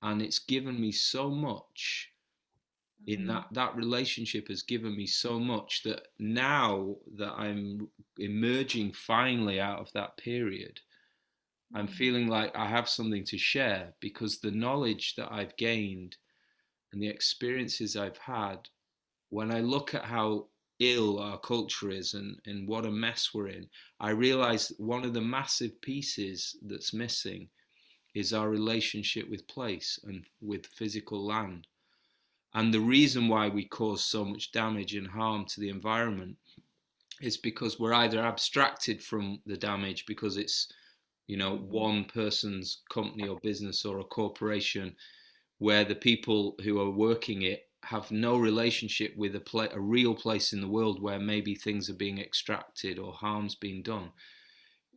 and it's given me so much. In Mhm. that relationship has given me so much, that now that I'm emerging finally out of that period, I'm feeling like I have something to share, because the knowledge that I've gained and the experiences I've had, when I look at how ill our culture is, and what a mess we're in, I realize that one of the massive pieces that's missing is our relationship with place and with physical land. And the reason why we cause so much damage and harm to the environment is because we're either abstracted from the damage because it's, one person's company or business or a corporation, where the people who are working it have no relationship with a real place in the world where maybe things are being extracted or harm's being done.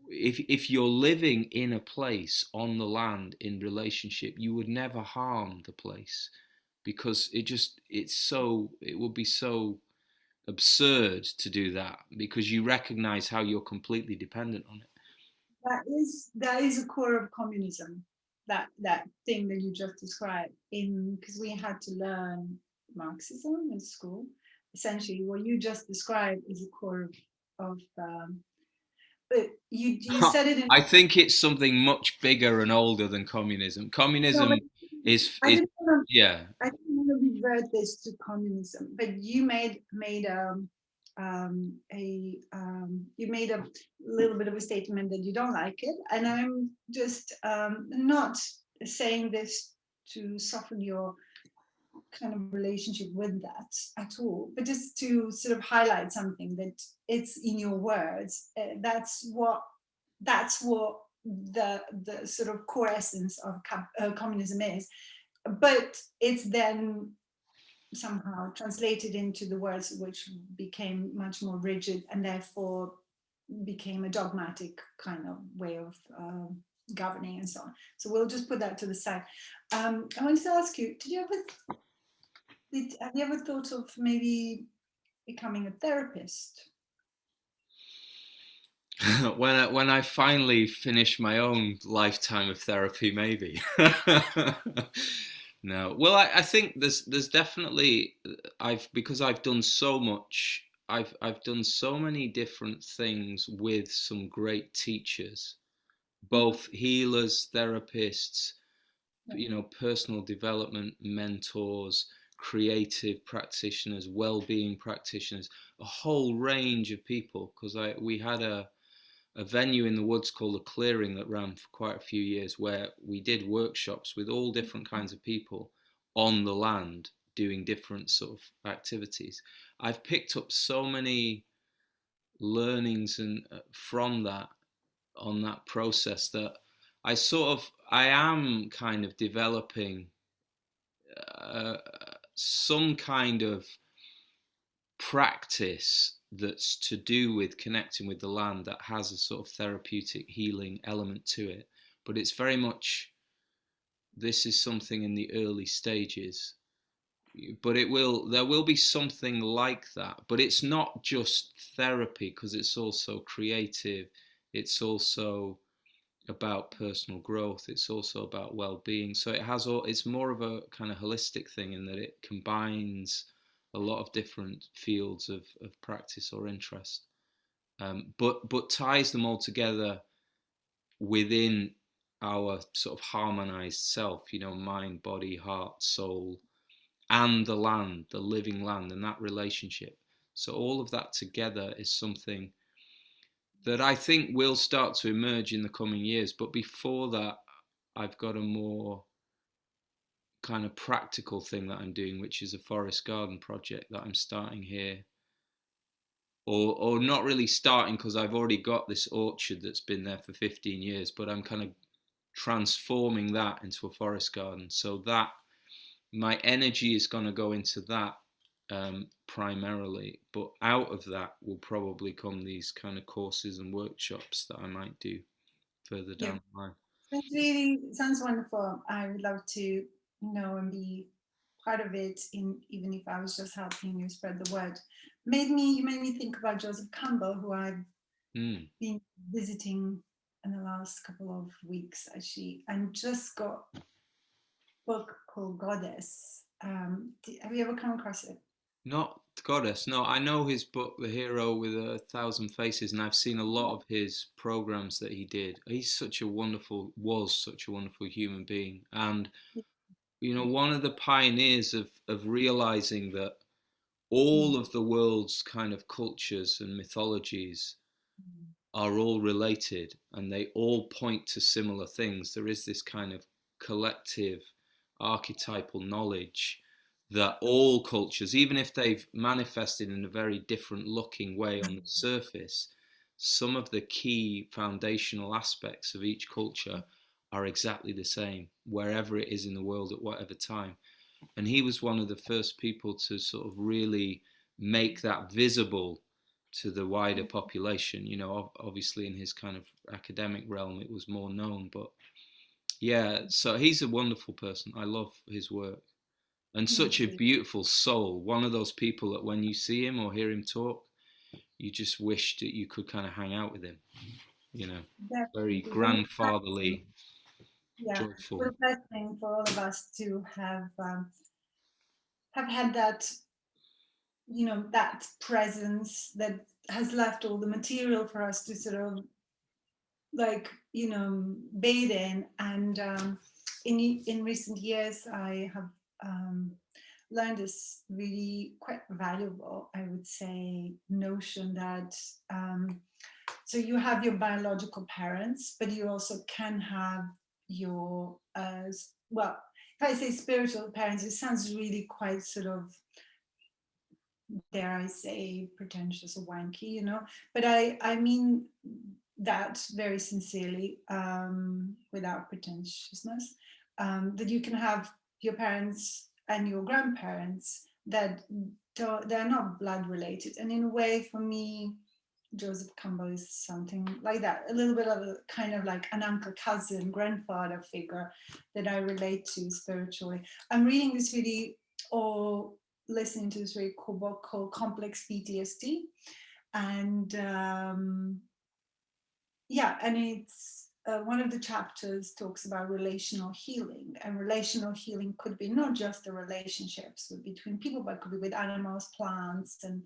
If you're living in a place on the land in relationship, you would never harm the place, because it would be so absurd to do that, because you recognize how you're completely dependent on it. That is a core of communism. That thing that you just described, in because we had to learn Marxism in school. Essentially, what you just described is a core of but you said it in. I think it's something much bigger and older than communism. No, but Communism I is didn't want yeah. to. I didn't want to revert this to communism, but you made you made a little bit of a statement that you don't like it, and I'm just not saying this to soften your kind of relationship with that at all, but just to sort of highlight something that it's in your words. That's what the sort of core essence of communism is, but it's then somehow translated into the words, which became much more rigid and therefore became a dogmatic kind of way of governing and so on. So we'll just put that to the side. I wanted to ask you, have you ever thought of maybe becoming a therapist? When I finally finish my own lifetime of therapy, maybe. No. Well, I think there's definitely, because I've done so much. I've done so many different things with some great teachers, both healers, therapists, personal development mentors, creative practitioners, well-being practitioners, a whole range of people. Because we had a venue in the woods called the Clearing that ran for quite a few years, where we did workshops with all different kinds of people on the land doing different sort of activities. I've picked up so many learnings and from that, on that process, that I am kind of developing uh, some kind of practice that's to do with connecting with the land, that has a sort of therapeutic healing element to it. But it's very much, this is something in the early stages. But there will be something like that. But it's not just therapy, because it's also creative. It's also about personal growth. It's also about well-being. So it's more of a kind of holistic thing, in that it combines a lot of different fields of practice or interest, but ties them all together within our sort of harmonized self, mind, body, heart, soul, and the land, the living land, and that relationship. So all of that together is something that I think will start to emerge in the coming years. But before that, I've got a more kind of practical thing that I'm doing, which is a forest garden project that I'm starting here, or not really starting because I've already got this orchard that's been there for 15 years, but I'm kind of transforming that into a forest garden. So that my energy is going to go into that primarily, but out of that will probably come these kind of courses and workshops that I might do further Yeah, down the line. it really sounds wonderful. I would love to know and be part of it, in even if I was just helping you spread the word. You made me think about Joseph Campbell, who I've Mm. been visiting in the last couple of weeks actually, and just got a book called Goddess. Have you ever come across it? Not Goddess. No, I know his book, The Hero with a Thousand Faces, and I've seen a lot of his programs that he did. Was such a wonderful human being. And, one of the pioneers of realizing that all of the world's kind of cultures and mythologies are all related and they all point to similar things. There is this kind of collective archetypal knowledge that all cultures, even if they've manifested in a very different looking way on the surface, some of the key foundational aspects of each culture are exactly the same wherever it is in the world at whatever time. And he was one of the first people to sort of really make that visible to the wider population. Obviously in his kind of academic realm it was more known, but yeah, so he's a wonderful person. I love his work, and such a beautiful soul. One of those people that when you see him or hear him talk, you just wish that you could kind of hang out with him, you know very Definitely. grandfatherly, Yeah, joyful. we're blessing for all of us to have had that, that presence that has left all the material for us to sort of like, bathe in. And in recent years, I have learned this really quite valuable, I would say, notion that so you have your biological parents, but you also can have your well, if I say spiritual parents, it sounds really quite sort of, dare I say, pretentious or wanky, but I mean that very sincerely, without pretentiousness, that you can have your parents and your grandparents that they're not blood related. And in a way, for me, Joseph Campbell is something like that, a little bit of a kind of like an uncle, cousin, grandfather figure that I relate to spiritually. I'm reading this really, or listening to this really cool book called Complex PTSD. And yeah, and it's one of the chapters talks about relational healing, and relational healing could be not just the relationships between people, but could be with animals, plants, and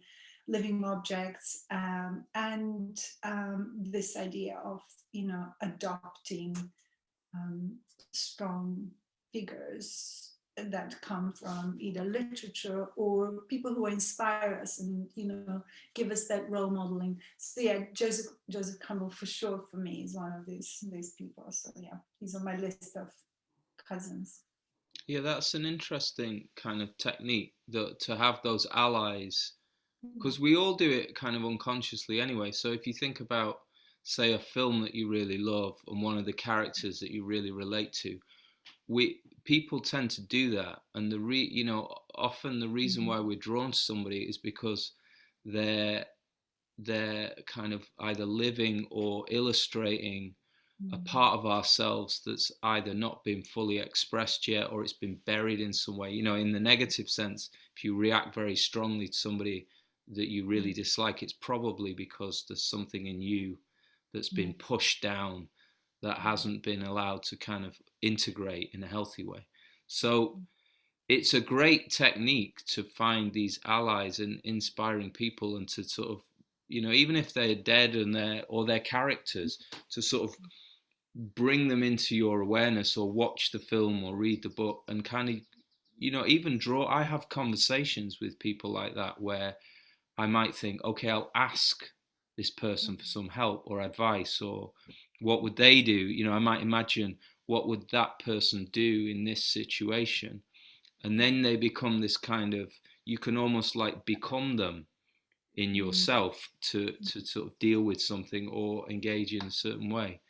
living objects, and this idea of adopting strong figures that come from either literature or people who inspire us and give us that role modeling. So yeah, Joseph Campbell for sure for me is one of these people. So yeah, he's on my list of cousins. Yeah, that's an interesting kind of technique, that to have those allies, because we all do it kind of unconsciously anyway. So if you think about, say, a film that you really love and one of the characters that you really relate to, we people tend to do that. And often the reason why we're drawn to somebody is because they're they're kind of either living or illustrating a part of ourselves that's either not been fully expressed yet, or it's been buried in some way. In the negative sense, if you react very strongly to somebody that you really dislike, it's probably because there's something in you that's been pushed down, that hasn't been allowed to kind of integrate in a healthy way. So it's a great technique to find these allies and inspiring people, and to sort of, even if they're dead and they're characters, to sort of bring them into your awareness, or watch the film or read the book, and kind of, even draw. I have conversations with people like that where I might think, okay, I'll ask this person for some help or advice, or what would they do. I might imagine, what would that person do in this situation, and then they become this kind of, you can almost like become them in Mm. yourself to sort of deal with something or engage in a certain way.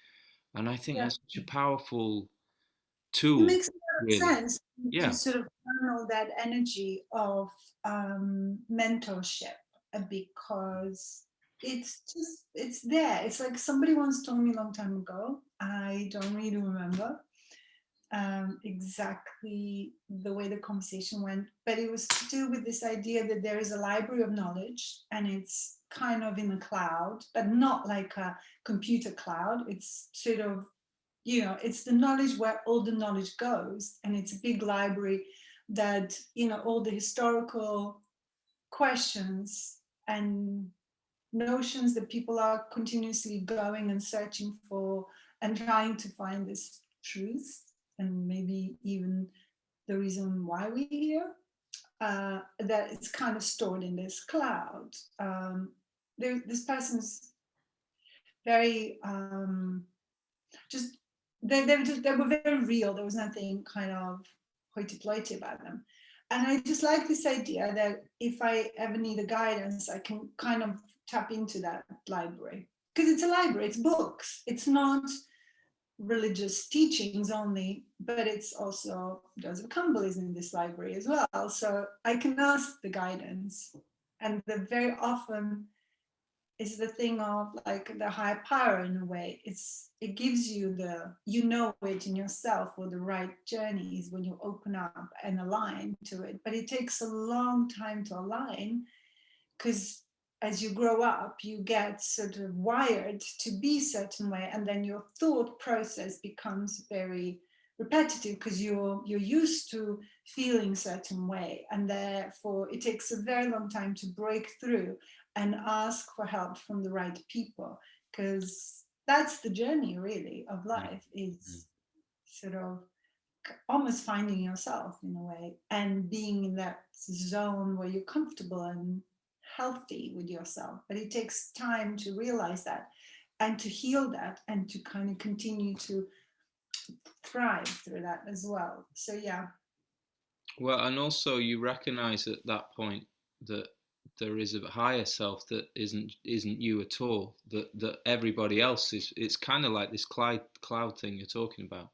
And I think Yeah, that's such a powerful it tool, makes a lot of really. sense to Yeah. sort of channel that energy of mentorship, because it's there. It's like somebody once told me a long time ago. I don't really remember exactly the way the conversation went, but it was to do with this idea that there is a library of knowledge and it's kind of in the cloud, but not like a computer cloud. It's sort of, it's the knowledge where all the knowledge goes, and it's a big library that, all the historical questions and notions that people are continuously going and searching for and trying to find this truth and maybe even the reason why we're here, that it's kind of stored in this cloud. This person's very just they were very real. There was nothing kind of hoity-toity about them. And I just like this idea that if I ever need a guidance, I can kind of tap into that library. Because it's a library, it's books. It's not religious teachings only, but it's also Joseph Campbell is in this library as well. So I can ask the guidance. And the very often is the thing of like the higher power in a way. It gives you it in yourself what the right journey is when you open up and align to it. But it takes a long time to align because as you grow up, you get sort of wired to be a certain way, and then your thought process becomes very repetitive because you're used to feeling a certain way, and therefore it takes a very long time to break through and ask for help from the right people, because that's the journey really of life, Mm. is sort of almost finding yourself in a way and being in that zone where you're comfortable and healthy with yourself. But it takes time to realize that and to heal that and to kind of continue to thrive through that as well. So yeah. Well, and also you recognize at that point that there is a higher self that isn't you at all. That everybody else is. It's kind of like this cloud thing you're talking about.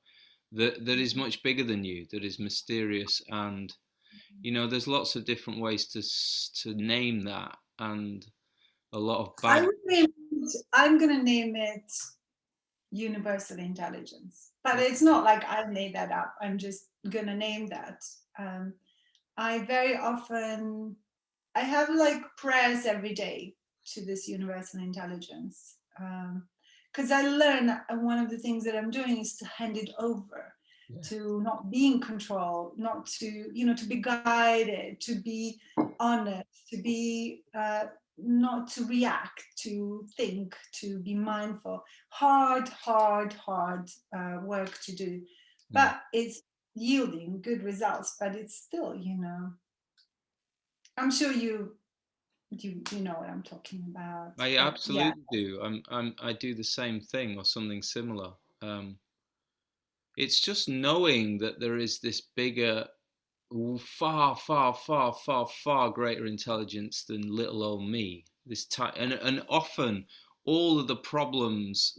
That is much bigger than you. That is mysterious, and there's lots of different ways to name that, and a lot of I bad. would name I'm going to name it universal intelligence, but it's not like I made that up. I'm just going to name that. um, I very often I have like prayers every day to this universal intelligence, because I learn one of the things that I'm doing is to hand it over, Yeah. to not be in control, not to to be guided, to be honest, to be not to react, to think, to be mindful. Hard work to do, Mm. but it's yielding good results. But it's still, I'm sure you know what I'm talking about. I But yeah, absolutely do. I do the same thing or something similar. It's just knowing that there is this bigger, far, far, far, far, far greater intelligence than little old me. And often all of the problems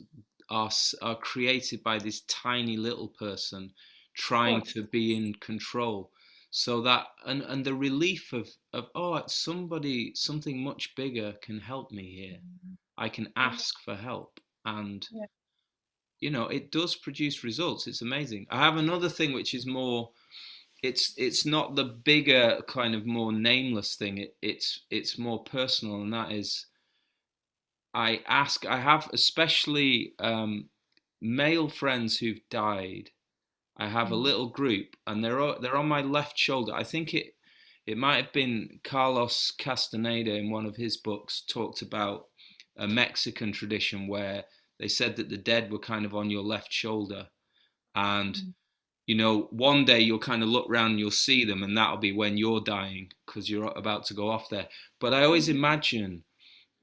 are created by this tiny little person of trying course. to be in control. So that and the relief of it's something much bigger can help me here. I can Yeah, ask for help, and yeah. it does produce results. It's amazing. I have another thing which is more, it's not the bigger kind of more nameless thing. It's more personal, and that is, I have especially male friends who've died. I have a Mm, little group, and they're on my left shoulder. I think it might have been Carlos Castaneda in one of his books talked about a Mexican tradition where they said that the dead were kind of on your left shoulder, and mm, one day you'll kind of look around and you'll see them, and that'll be when you're dying because you're about to go off there. But I always imagine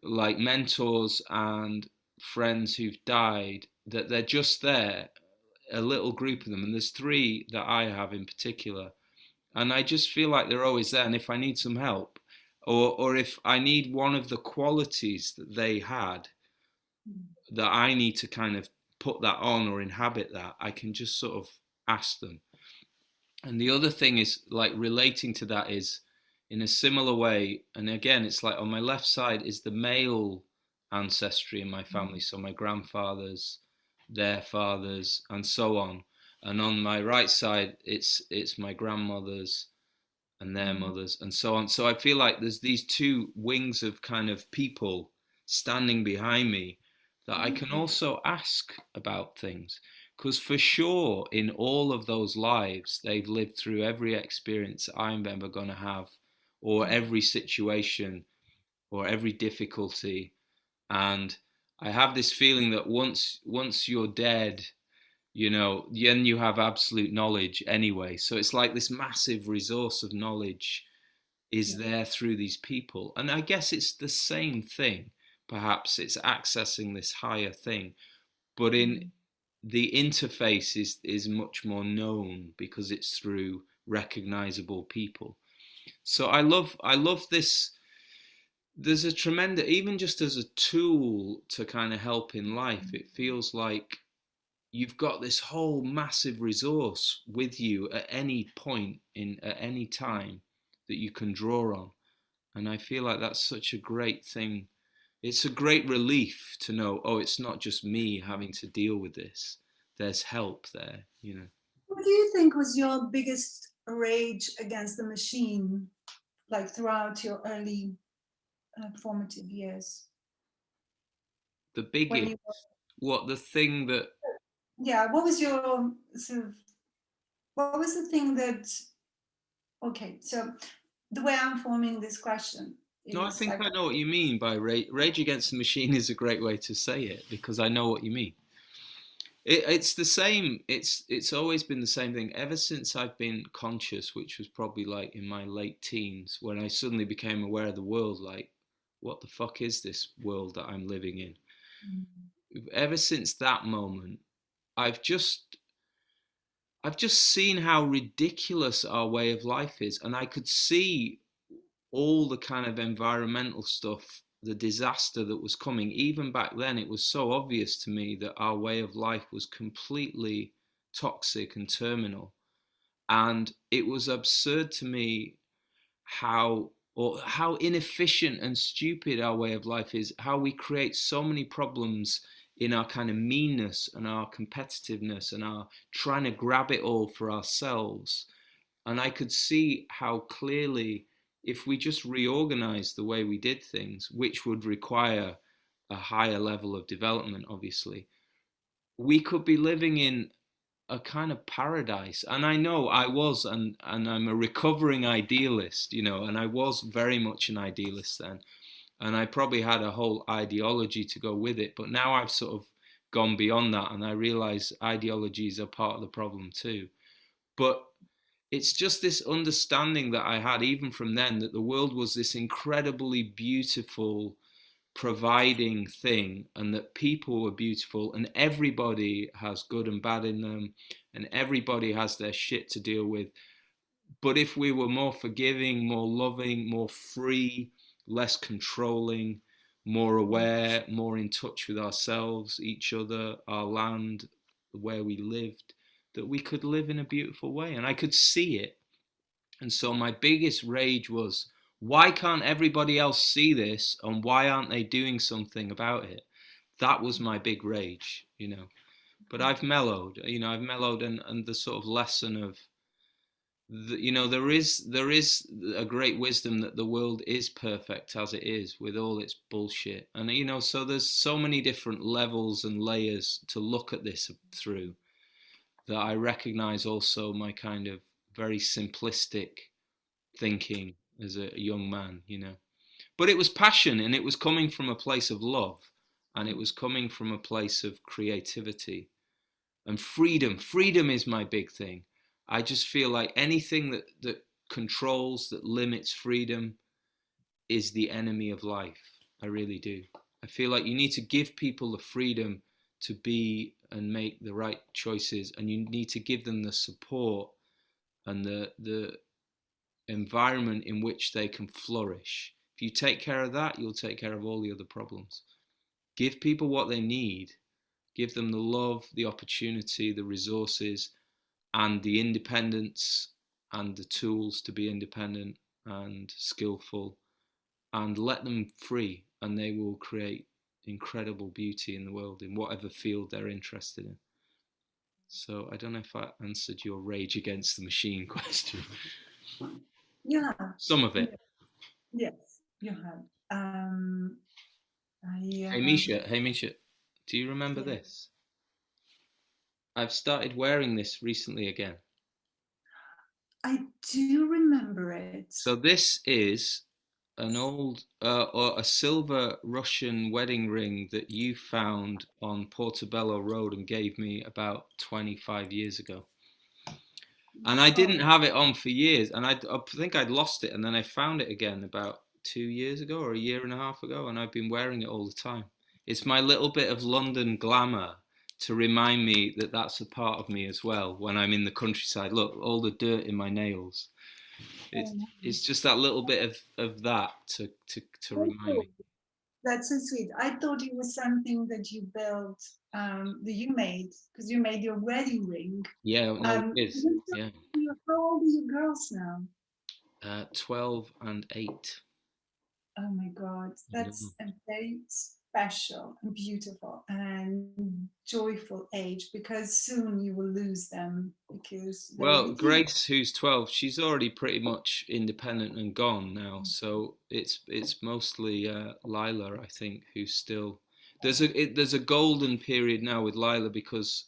like mentors and friends who've died, that they're just there, a little group of them, and there's three that I have in particular, and I just feel like they're always there. And if I need some help, or if I need one of the qualities that they had, that I need to kind of put that on or inhabit that, I can just sort of ask them. And the other thing is, like, relating to that is in a similar way, and again, it's like on my left side is the male ancestry in my family, so my grandfathers, their fathers, and so on. And on my right side, it's my grandmothers and their mothers, and so on. So I feel like there's these two wings of kind of people standing behind me that I can also ask about things. Because for sure, in all of those lives, they've lived through every experience I'm ever going to have, or every situation, or every difficulty. And I have this feeling that once you're dead, then you have absolute knowledge anyway. So it's like this massive resource of knowledge is there through these people. And I guess it's the same thing. Perhaps it's accessing this higher thing, but in the interface is much more known because it's through recognizable people. So I love this. There's a tremendous, even just as a tool to kind of help in life, it feels like you've got this whole massive resource with you at any point in at any time that you can draw on. And I feel like that's such a great thing. It's a great relief to know, oh, it's not just me having to deal with this. There's help there. What do you think was your biggest rage against the machine, like throughout your early formative years? The When biggest, you were, what the thing that, yeah, what was your sort of, what was the thing that, okay, so the way I'm forming this question no, I is think like, I know what you mean by rage against the machine is a great way to say it because I know what you mean. It's the same. It's always been the same thing ever since I've been conscious, which was probably like in my late teens when I suddenly became aware of the world. Like, what the fuck is this world that I'm living in? Ever since that moment, I've just I've just seen how ridiculous our way of life is, and I could see all the kind of environmental stuff, the disaster that was coming. Even back then, it was so obvious to me that our way of life was completely toxic and terminal. And it was absurd to me how inefficient and stupid our way of life is, how we create so many problems in our kind of meanness and our competitiveness and our trying to grab it all for ourselves. And I could see how clearly, if we just reorganized the way we did things, which would require a higher level of development, obviously, we could be living in a kind of paradise. And I know I was, and I'm a recovering idealist, and I was very much an idealist then. And I probably had a whole ideology to go with it. But now I've sort of gone beyond that and I realize ideologies are part of the problem too. But it's just this understanding that I had even from then that the world was this incredibly beautiful, providing thing, and that people were beautiful, and everybody has good and bad in them, and everybody has their shit to deal with. But if we were more forgiving, more loving, more free, less controlling, more aware, more in touch with ourselves, each other, our land, where we lived, that we could live in a beautiful way. And I could see it. And so my biggest rage was, why can't everybody else see this? And why aren't they doing something about it? That was my big rage. But I've mellowed, and the sort of lesson of, there is a great wisdom that the world is perfect as it is with all its bullshit. And, so there's so many different levels and layers to look at this through that I recognize also my kind of very simplistic thinking as a young man. But it was passion, and it was coming from a place of love, and it was coming from a place of creativity and freedom. Freedom is my big thing. I just feel like anything that controls, that limits freedom, is the enemy of life. I really do. I feel like you need to give people the freedom to be and make the right choices, and you need to give them the support and environment in which they can flourish. If you take care of that, you'll take care of all the other problems. Give people what they need, give them the love, the opportunity, the resources, and the independence and the tools to be independent and skillful, and let them free, and they will create incredible beauty in the world in whatever field they're interested in. So I don't know if I answered your rage against the machine question. Yeah. Some of it. Yes, you have. I Hey Misha, do you remember yeah, this? I've started wearing this recently again. I do remember it. So this is an old or a silver Russian wedding ring that you found on Portobello Road and gave me about 25 years ago. And I didn't Oh, have it on for years, and I think I'd lost it, and then I found it again about 2 years ago or a year and a half ago, and I've been wearing it all the time. It's my little bit of London glamour to remind me that that's a part of me as well when I'm in the countryside. Look, all the dirt in my nails. It's oh, it's just that little bit of that to that's remind so me. that's so sweet. I thought it was something that you built, that you made, because you made your wedding ring. Yeah, no, it is. Yeah, How old are your girls now? 12 and 8. Oh my God, I know. that's a very special and beautiful and joyful age, because soon you will lose them because they will Well, be teenagers. Grace, who's 12, she's already pretty much independent and gone now. So it's mostly Lila, I think, who's still there's a golden period now with Lila because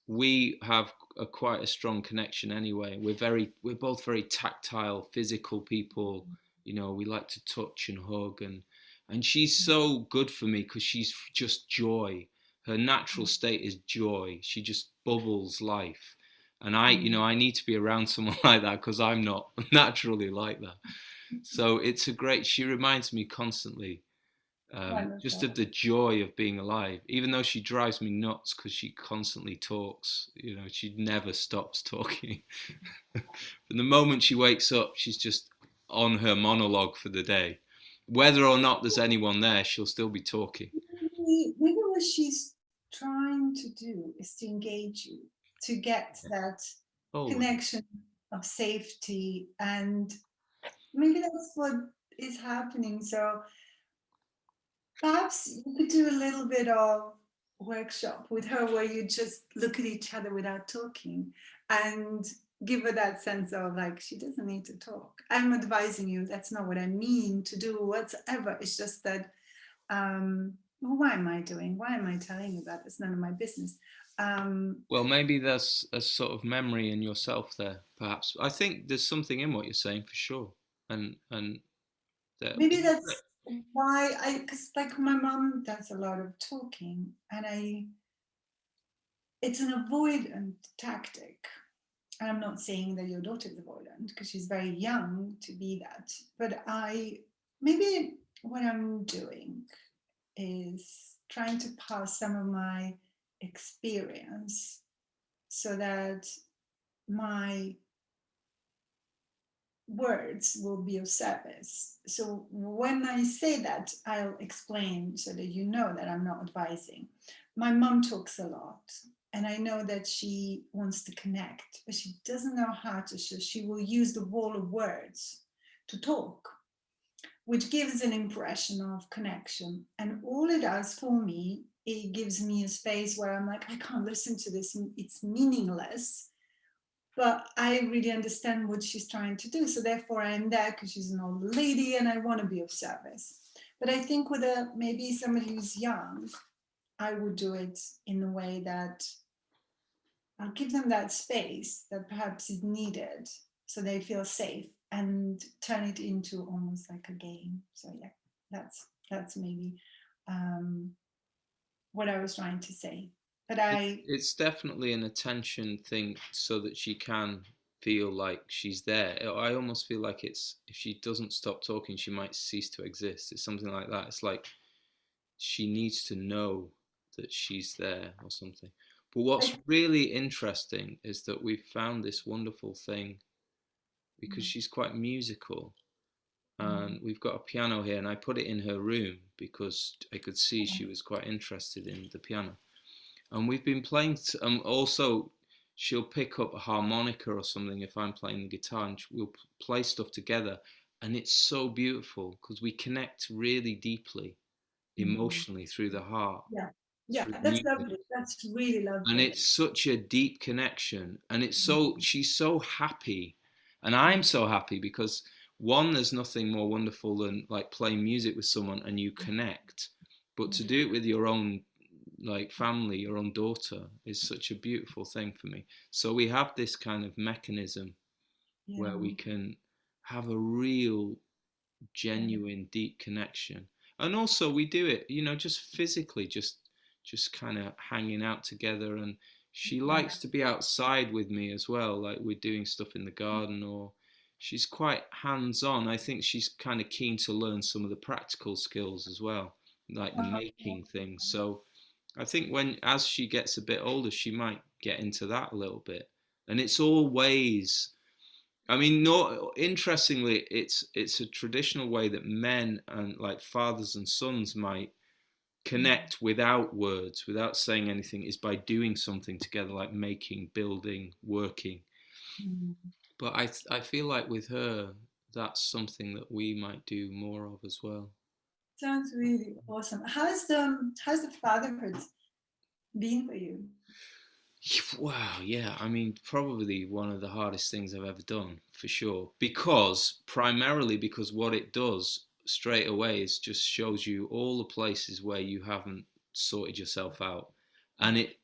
we have quite a strong connection anyway. We're both very tactile, physical people. You know, we like to touch and hug, and she's so good for me because she's just joy. Her natural state is joy. She just bubbles life. And I need to be around someone like that because I'm not naturally like that. So it's a great, she reminds me constantly just Wonderful. of the joy of being alive, even though she drives me nuts because she constantly talks. You know, she never stops talking. From the moment she wakes up, she's just on her monologue for the day. Whether or not there's anyone there, she'll still be talking. Maybe what she's trying to do is to engage you, to get that Always. connection of safety, and maybe that's what is happening. So perhaps you could do a little bit of workshop with her where you just look at each other without talking and give her that sense of like she doesn't need to talk. I'm advising you, that's not what I mean to do whatsoever. It's just that well, why am I doing? Why am I telling you that? It's none of my business. Well, maybe there's a sort of memory in yourself there, perhaps. I think there's something in what you're saying for sure, and that. Maybe that's why because like my mom does a lot of talking, and it's an avoidant tactic. I'm not saying that your daughter is avoidant because she's very young to be that, but maybe what I'm doing is trying to pass some of my experience so that my words will be of service. So when I say that, I'll explain so that you know that I'm not advising. My mom talks a lot, and I know that she wants to connect, but she doesn't know how to. So she will use the wall of words to talk, which gives an impression of connection. And all it does for me, it gives me a space where I'm like, I can't listen to this, it's meaningless, but I really understand what she's trying to do. So therefore I'm there because she's an old lady and I want to be of service. But I think with maybe somebody who's young, I would do it in a way that I'll give them that space that perhaps is needed so they feel safe and turn it into almost like a game. So yeah, that's maybe um, what I was trying to say. But It's definitely an attention thing so that she can feel like she's there. I almost feel like it's if she doesn't stop talking, she might cease to exist. It's something like that. It's like she needs to know that she's there or something. But what's I really interesting is that we've found this wonderful thing because she's quite musical. Mm. And we've got a piano here, and I put it in her room because I could see she was quite interested in the piano. And we've been playing. Also, she'll pick up a harmonica or something if I'm playing the guitar, and we'll play stuff together. And it's so beautiful because we connect really deeply Mm. emotionally through the heart, Yeah, yeah, through that's music. lovely. That's really And lovely. it's such a deep connection, and it's so Mm. she's so happy, and I'm so happy because one, there's nothing more wonderful than like playing music with someone and you connect, but to do it with your own like family, your own daughter, is such a beautiful thing for me. So we have this kind of mechanism where Yeah, we can have a real yeah, genuine deep connection, and also we do it, just physically, just kind of hanging out together. And she yeah. likes to be outside with me as well, like we're doing stuff in the garden, or she's quite hands on. I think she's kind of keen to learn some of the practical skills as well, like the making things. So I think when as she gets a bit older, she might get into that a little bit. And it's always, I mean, no. Interestingly, it's a traditional way that men and like fathers and sons might connect without words, without saying anything, is by doing something together, like making, building, working. Mm. But I feel like with her, that's something that we might do more of as well. Sounds really awesome. How's the fatherhood been for you? Wow, yeah. I mean, probably one of the hardest things I've ever done, for sure. Primarily because what it does straight away is just shows you all the places where you haven't sorted yourself out. And it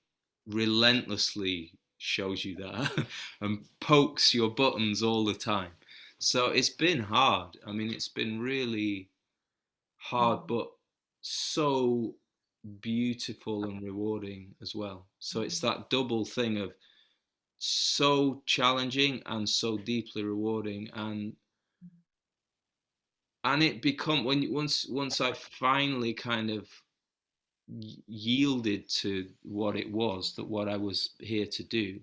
relentlessly shows you that and pokes your buttons all the time. So it's been hard. I mean, it's been really hard, Mm. but so beautiful and rewarding as well. So it's that double thing of so challenging and so deeply rewarding. And it become when once I finally kind of yielded to what it was, that what I was here to do,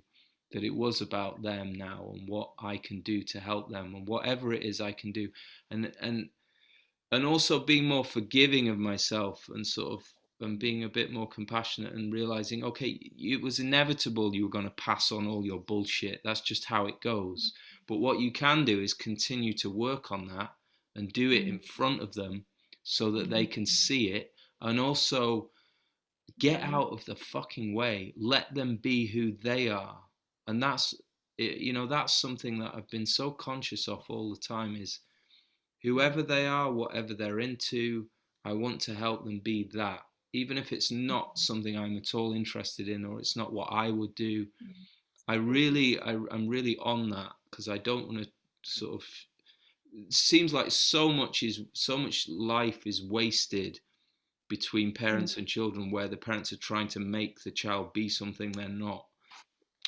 that it was about them now and what I can do to help them and whatever it is I can do. And and and also being more forgiving of myself, and sort of and being a bit more compassionate, and realizing, okay, it was inevitable you were going to pass on all your bullshit. That's just how it goes. But what you can do is continue to work on that and do it Mm. in front of them so that they Mm. can see it, and also get Yeah. out of the fucking way. Let them be who they are. And that's that's something that I've been so conscious of all the time, is whoever they are, whatever they're into, I want to help them be that. Even if it's not something I'm at all interested in, or it's not what I would do, I'm really on that, because I don't want to sort of. It seems like so much life is wasted between Mm. parents and children, where the parents are trying to make the child be something they're not.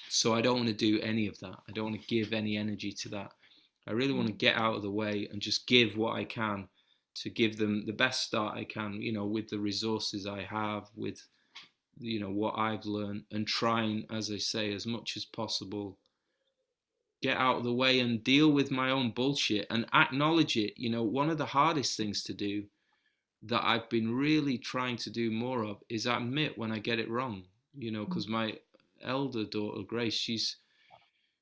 So I don't want to do any of that. I don't want to give any energy to that. I really want to get out of the way and just give what I can to give them the best start I can, with the resources I have, with, what I've learned, and trying, as I say, as much as possible, get out of the way and deal with my own bullshit and acknowledge it. One of the hardest things to do, that I've been really trying to do more of, is admit when I get it wrong, because my elder daughter, Grace,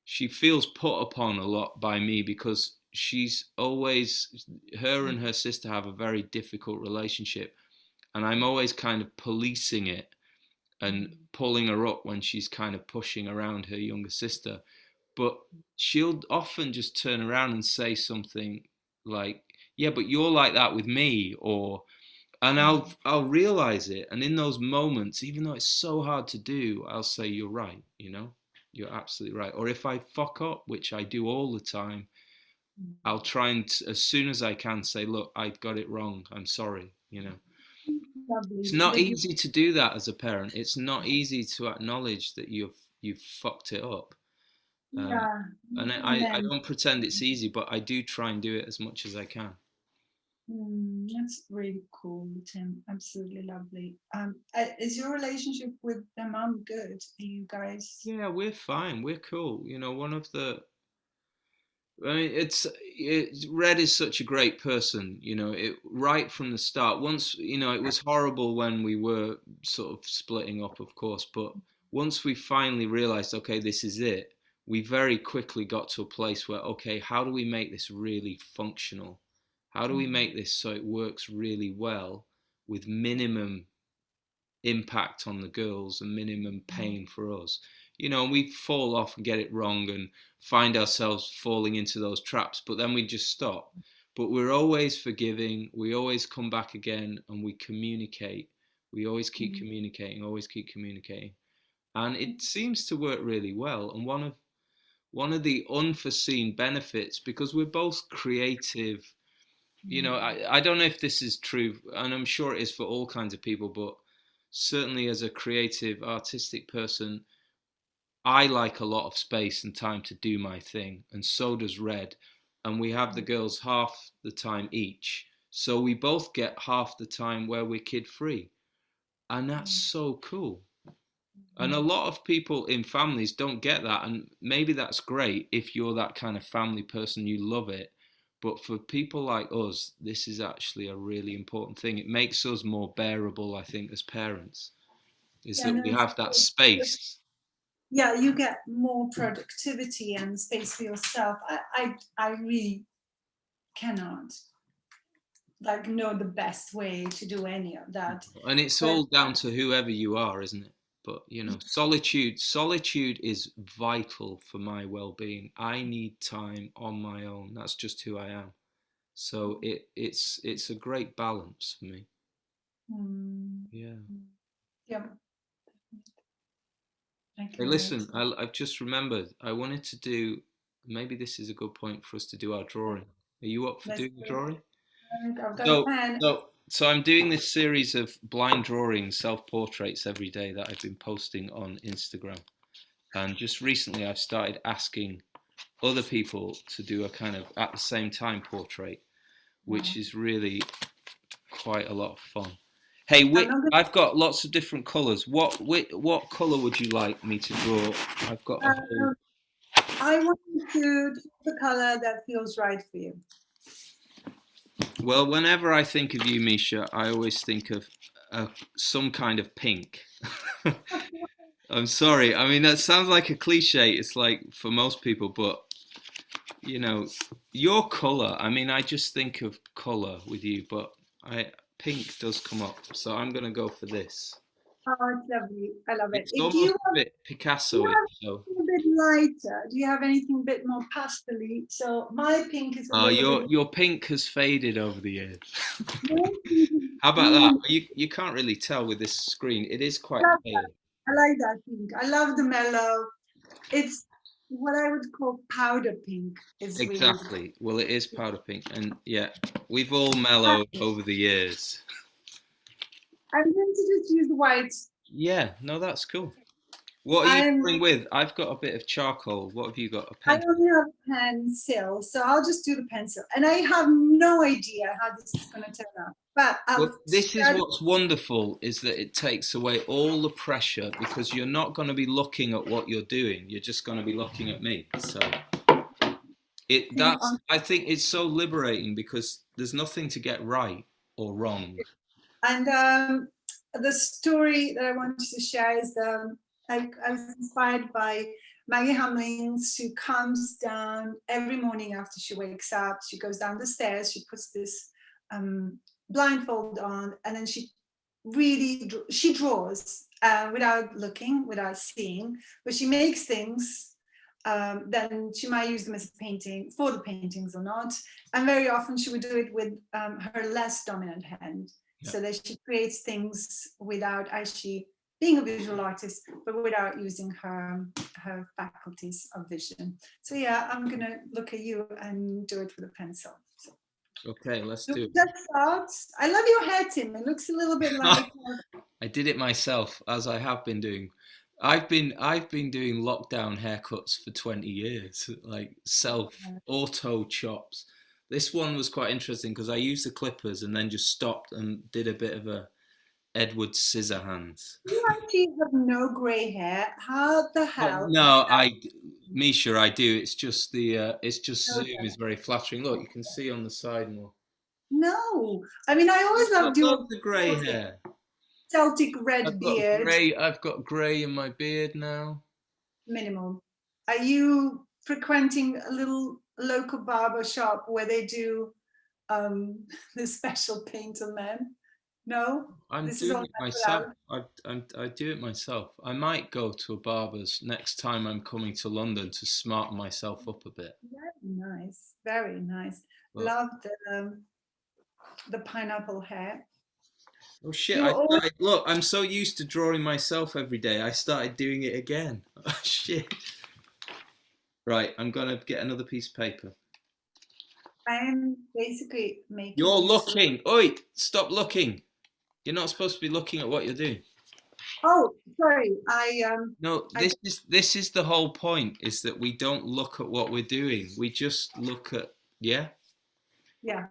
she feels put upon a lot by me, because she's always, her and her sister have a very difficult relationship, and I'm always kind of policing it and pulling her up when she's kind of pushing around her younger sister. But she'll often just turn around and say something like, yeah, but you're like that with me, or, and I'll realize it, and in those moments, even though it's so hard to do, I'll say, you're right, you're absolutely right. Or if I fuck up, which I do all the time, I'll try and as soon as I can say, look, I got it wrong, I'm sorry. It's Lovely not that you. easy to do that as a parent. It's not easy to acknowledge that you've fucked it up. um, Yeah. and I Amen. don't pretend it's easy, but I do try and do it as much as I can. That's really cool, Tim. Absolutely lovely. Is your relationship with the mom good? Are you guys? Yeah, we're fine. We're cool. One of the I mean, Red is such a great person, right from the start. Once, it was horrible when we were sort of splitting up, of course, but once we finally realized, okay, this is it, we very quickly got to a place where, okay, how do we make this really functional? How do we make this so it works really well with minimum impact on the girls and minimum pain for us? We fall off and get it wrong and find ourselves falling into those traps, but then we just stop. But we're always forgiving, we always come back again, and we communicate. We always keep communicating. And it seems to work really well. And one of the unforeseen benefits, because we're both creative, I don't know if this is true, and I'm sure it is for all kinds of people, but certainly as a creative, artistic person, I like a lot of space and time to do my thing, and so does Red. And we have the girls half the time each. So we both get half the time where we're kid free. And that's so cool. And a lot of people in families don't get that. And maybe that's great if you're that kind of family person, you love it. But for people like us, this is actually a really important thing. It makes us more bearable, I think, as parents, is Yeah, that no, we have that space. yeah, you get more productivity and space for yourself. I really cannot like know the best way to do any of that. And it's But all down to whoever you are, isn't it? But solitude is vital for my well-being. I need time on my own. That's just who I am. So it's a great balance for me. mm, Yeah. yeah, I Hey, can relate. listen, I've just remembered. I wanted to do. Maybe this is a good point for us to do our drawing. Are you up for Let's doing the do it. drawing? I've got a So, pen. so I'm doing this series of blind drawings, self-portraits every day that I've been posting on Instagram. And just recently, I've started asking other people to do a kind of at the same time portrait, which Wow. is really quite a lot of fun. Hey, I'm not gonna, I've got lots of different colours. What colour would you like me to draw? I've got a whole. I want you to choose the color that feels right for you. Well, whenever I think of you, Misha, I always think of some kind of pink. I'm sorry. I mean, that sounds like a cliche. It's like for most people, but you know, your color. I mean, I just think of color with you, but I pink does come up, so I'm gonna go for this. Oh, it's lovely. I love it. It's Do you almost a have, bit do you Picasso-y. have So, anything a bit lighter? Do you have anything a bit more pastel-y? So my pink is a little bit your pink has faded over the years. more pink is How about that? really You can't really tell with this screen. It is I quite love pale. that. I like that pink. I love the mellow. It's what I would call powder pink. Is really Exactly. Well, it is powder pink, and yeah, we've all mellowed over the years. I'm going to just use white. Yeah, no, that's cool. What are you I'm drawing with? I've got a bit of charcoal. What have you got? A I pen? only have pencil, so I'll just do the pencil. And I have no idea how this is going to turn out. But I've Well, this is started. what's wonderful is that it takes away all the pressure because you're not going to be looking at what you're doing. You're just going to be looking at me. So On I think it's so liberating because there's nothing to get right or wrong. And the story that I wanted to share is I was inspired by Maggie Hamblings, who comes down every morning after she wakes up. She goes down the stairs, she puts this blindfold on, and then she draws without looking, without seeing, but she makes things. Then she might use them as a painting for the paintings or not. And very often she would do it with her less dominant hand, Yeah. so that she creates things without actually being a visual artist, but without using her faculties of vision. So yeah, I'm gonna look at you and do it with a pencil. So, Okay, let's do it. that starts. I love your hair, Tim. It looks a little bit like. I did it myself, as I have been doing. I've been doing lockdown haircuts for 20 years, like self auto chops. This one was quite interesting because I used the clippers and then just stopped and did a bit of a Edward Scissorhands. You actually have no grey hair. How the hell? No, Misha, I do. It's just Zoom is very flattering. Look, you can see on the side more. No, I mean I always I've got loved your loads of grey hair. Celtic red beard. I've got grey in my beard now. Minimum. Are you frequenting a little local barber shop where they do the special paint on men? No, I'm this is all doing it myself. natural. I do it myself. I might go to a barber's next time I'm coming to London to smarten myself up a bit. Very nice, very nice. But, Love the pineapple hair. oh shit! You always Look, I'm so used to drawing myself every day. I started doing it again. Oh, shit! Right, I'm gonna get another piece of paper. I am basically making. You're looking. Oi! Stop looking. You're not supposed to be looking at what you're doing. Oh, sorry. No, this is the whole point, is that we don't look at what we're doing. We just look at, yeah? Yeah.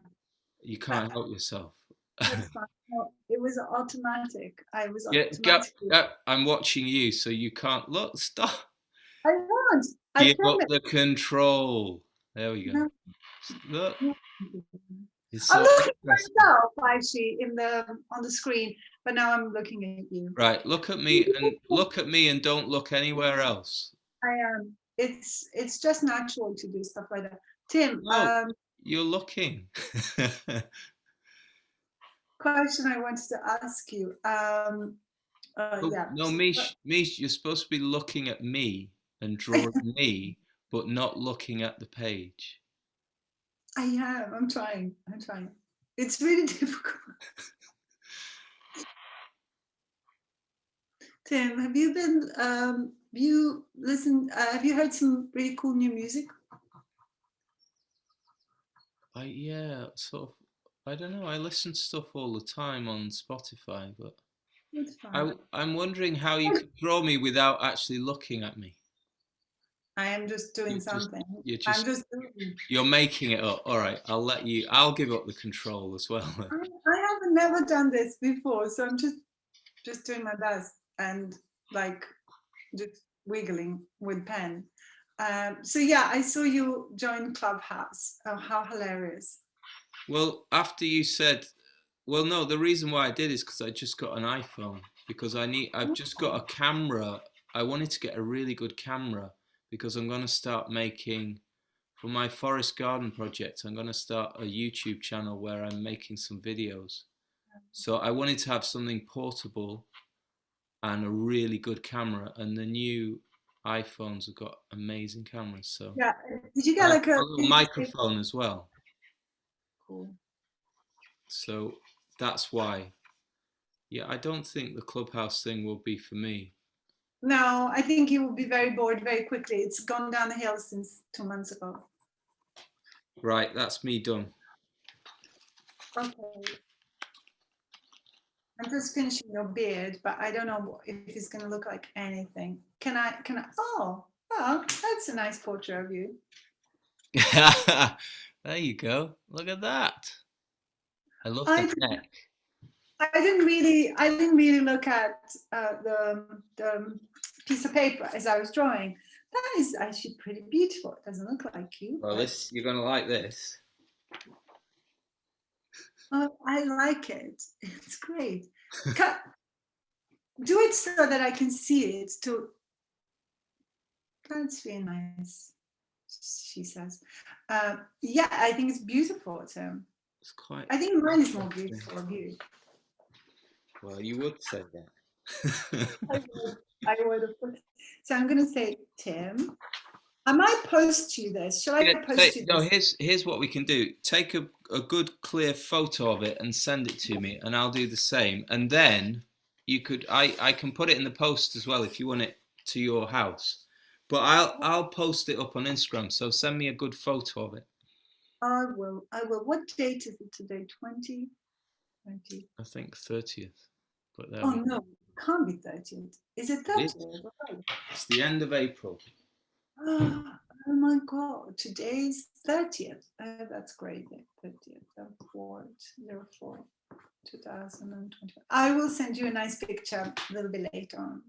You can't help yourself. That's fine. No, it was automatic. I was Yeah, automatically. I'm watching you, so you can't look. Stop. I won't. I Give up promise. the control. There we go. No, Look. no. It's I'm so looking at interesting. myself actually on the screen, but now I'm looking at you. Right, look at me and don't look anywhere else. I am. It's just natural to do stuff like that. Tim, No, you're looking. question I wanted to ask you. Yeah. No, Mish, you're supposed to be looking at me and drawing me, but not looking at the page. I am. I'm trying. It's really difficult. Tim, have you been? Have you heard some really cool new music? Yeah, sort of. I don't know. I listen to stuff all the time on Spotify, but It's fine. I'm wondering how you can draw me without actually looking at me. I am just doing something. I'm just doing. You're making it up. All right, I'll give up the control as well. I have never done this before, so I'm just doing my best and like just wiggling with pen. So yeah, I saw you join Clubhouse. Oh, how hilarious! Well, after you said, well, no, the reason why I did is because I just got an iPhone, because I've just got a camera. I wanted to get a really good camera because I'm going to start making, for my Forest Garden Project, I'm going to start a YouTube channel where I'm making some videos. So I wanted to have something portable and a really good camera, and the new iPhones have got amazing cameras. So yeah, did you get like a little microphone as well? Cool. So that's why. Yeah, I don't think the Clubhouse thing will be for me. No, I think you will be very bored very quickly. It's gone down the hill since 2 months ago. Right, that's me done. Okay. I'm just finishing your beard, but I don't know if it's going to look like anything. Can I, oh, that's a nice portrait of you. There you go. Look at that. I love the neck. I didn't really look at the piece of paper as I was drawing. That is actually pretty beautiful. It doesn't look like you. Well, you're going to like this. Oh, I like it. It's great. Do it so that I can see it too. That's really nice, she says. Yeah, I think it's beautiful, Tim. It's quite. I think mine is more beautiful of you. Well, you would say that. I would have put. So I'm going to say, Tim, I might post you this. Shall I post you this? No, here's what we can do. Take a good clear photo of it and send it to me, and I'll do the same. And then I can put it in the post as well if you want it to your house. But I'll post it up on Instagram. So send me a good photo of it. I will. What date is it today? 20? I think 30th. But oh no, it can't be 30th. Is it 30th? It's the end of April. Oh my God, today's 30th. That's great. 30th, 04. 2020. I will send you a nice picture a little bit later on.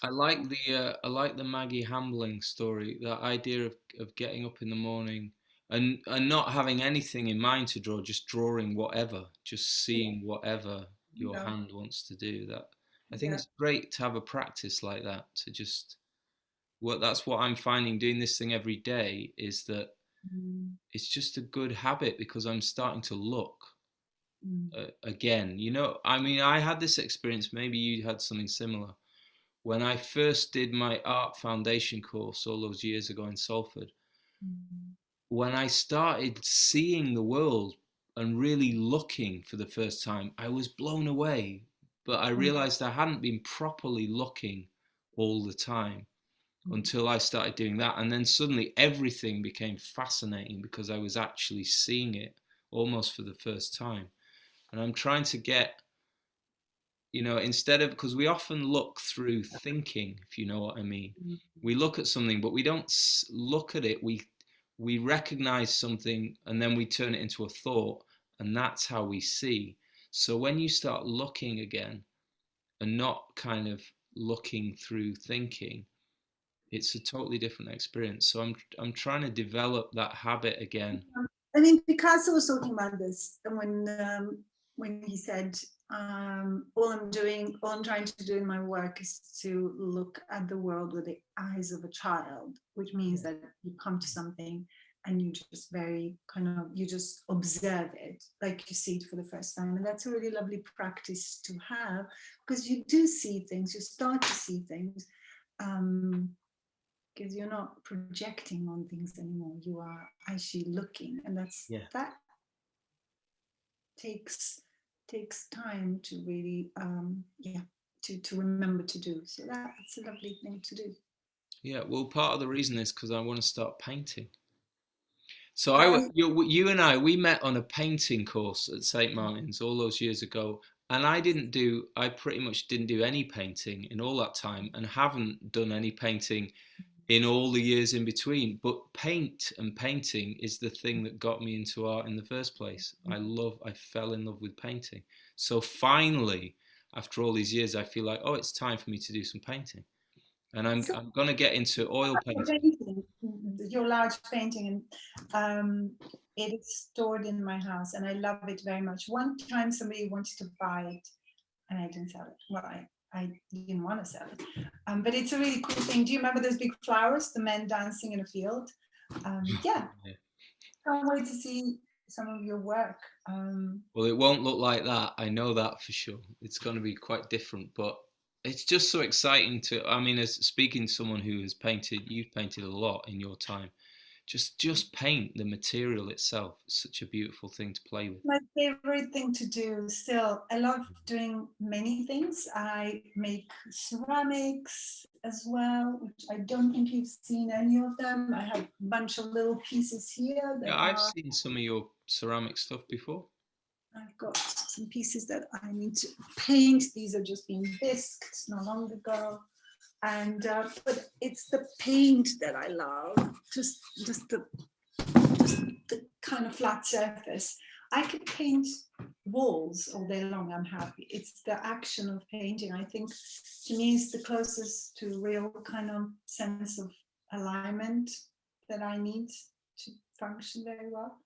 I like the Maggie Hambling story. That idea of getting up in the morning and not having anything in mind to draw, just drawing whatever, just seeing whatever your Yeah, hand wants to do. That I think yeah. it's great to have a practice like that. To just well, that's what I'm finding doing this thing every day is that Mm, it's just a good habit because I'm starting to look mm, again. You know, I mean, I had this experience. Maybe you had something similar when I first did my art foundation course all those years ago in Salford, mm, when I started seeing the world and really looking for the first time, I was blown away. But I mm, realized I hadn't been properly looking all the time mm. until I started doing that. And then suddenly everything became fascinating because I was actually seeing it almost for the first time. And I'm trying to get instead of because we often look through thinking, if you know what I mean. Mm. We look at something, but we don't look at it. We recognize something and then we turn it into a thought, and that's how we see. So when you start looking again and not kind of looking through thinking, it's a totally different experience. So I'm trying to develop that habit again. I mean, Picasso was talking about this, and when he said, all I'm trying to do in my work is to look at the world with the eyes of a child," which means that you come to something and you just very kind of you just observe it like you see it for the first time, and that's a really lovely practice to have because you do see things, you start to see things. Because you're not projecting on things anymore, you are actually looking, and Yeah. that takes time to really to remember to do. So that's a lovely thing to do. Yeah. Well, part of the reason is because I want to start painting. So I you and I, we met on a painting course at St. Martin's all those years ago. And I pretty much didn't do any painting in all that time and haven't done any painting in all the years in between. But paint and painting is the thing that got me into art in the first place. I fell in love with painting. So finally, after all these years, I feel like, oh, it's time for me to do some painting. And so I'm going to get into oil painting. painting, your large painting, and it is stored in my house, and I love it very much. One time, somebody wanted to buy it, and I didn't sell it. Well, I didn't want to sell it, but it's a really cool thing. Do you remember those big flowers, the men dancing in a field? Yeah, Yeah. can't wait to see some of your work. Well, it won't look like that. I know that for sure. It's going to be quite different, but it's just so exciting to. I mean, as speaking to someone who has painted, you've painted a lot in your time. Just paint the material itself. It's such a beautiful thing to play with. My favorite thing to do still, I love doing many things. I make ceramics as well, which I don't think you've seen any of them. I have a bunch of little pieces here Yeah, that I've are, seen some of your ceramic stuff before. I've got some pieces that I need to paint. These are just being bisqued not long ago. And but it's the paint that I love, just the kind of flat surface. I could paint walls all day long. I'm happy. It's the action of painting. I think to me is the closest to real kind of sense of alignment that I need to function very well.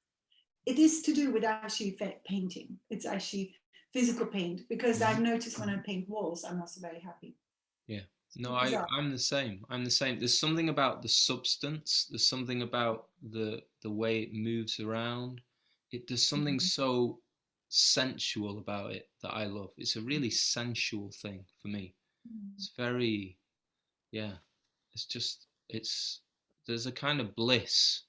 It is to do with actually painting. It's actually physical paint because I've noticed when I paint walls, I'm also very happy. Yeah. No, It's bizarre. I'm the same. I'm the same. There's something about the substance. There's something about the way it moves around. There's something so sensual about it that I love. It's a really sensual thing for me. It's very, yeah. It's just it's there's a kind of bliss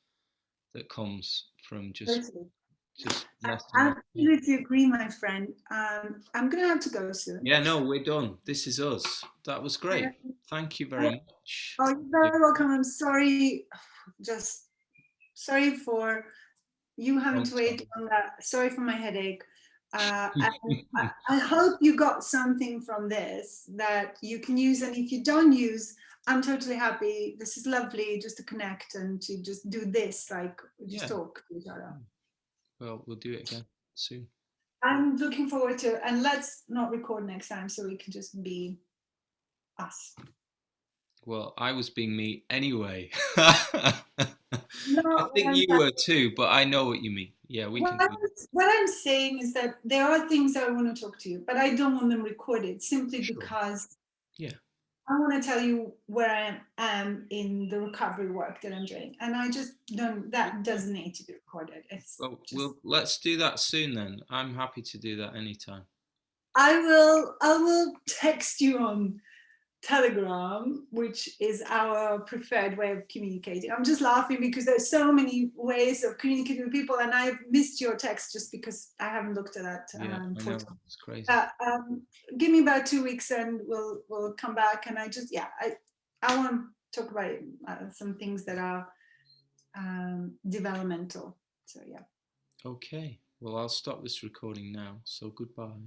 that comes from Totally. just I messing with. Yeah. absolutely agree, my friend. I'm going to have to go soon. Yeah, no, we're done. This is us. That was great. Thank you very Oh, much. oh, you're very welcome. I'm sorry, just sorry for you having Don't to tell wait on that. Sorry for my headache. And I hope you got something from this that you can use. And if you don't use, I'm totally happy. This is lovely just to connect and to just do this, like just Yeah. talk to each other. Well, we'll do it again soon. I'm looking forward to it. And let's not record next time so we can just be us. Well, I was being me anyway. I No, think you were too, but I know what you mean. Yeah, we can do that. what I'm saying is that there are things I want to talk to you, but I don't want them recorded simply Sure. because Yeah. I want to tell you where I am in the recovery work that I'm doing. And I just don't, that doesn't need to be recorded. It's Well, just, let's do that soon then. I'm happy to do that anytime. I will text you on Telegram, which is our preferred way of communicating. I'm just laughing because there's so many ways of communicating with people, and I've missed your text just because I haven't looked at that Yeah, I know. portal. It's crazy. Give me about 2 weeks, and we'll come back. And I want to talk about some things that are developmental. So yeah. Okay. Well, I'll stop this recording now. So goodbye.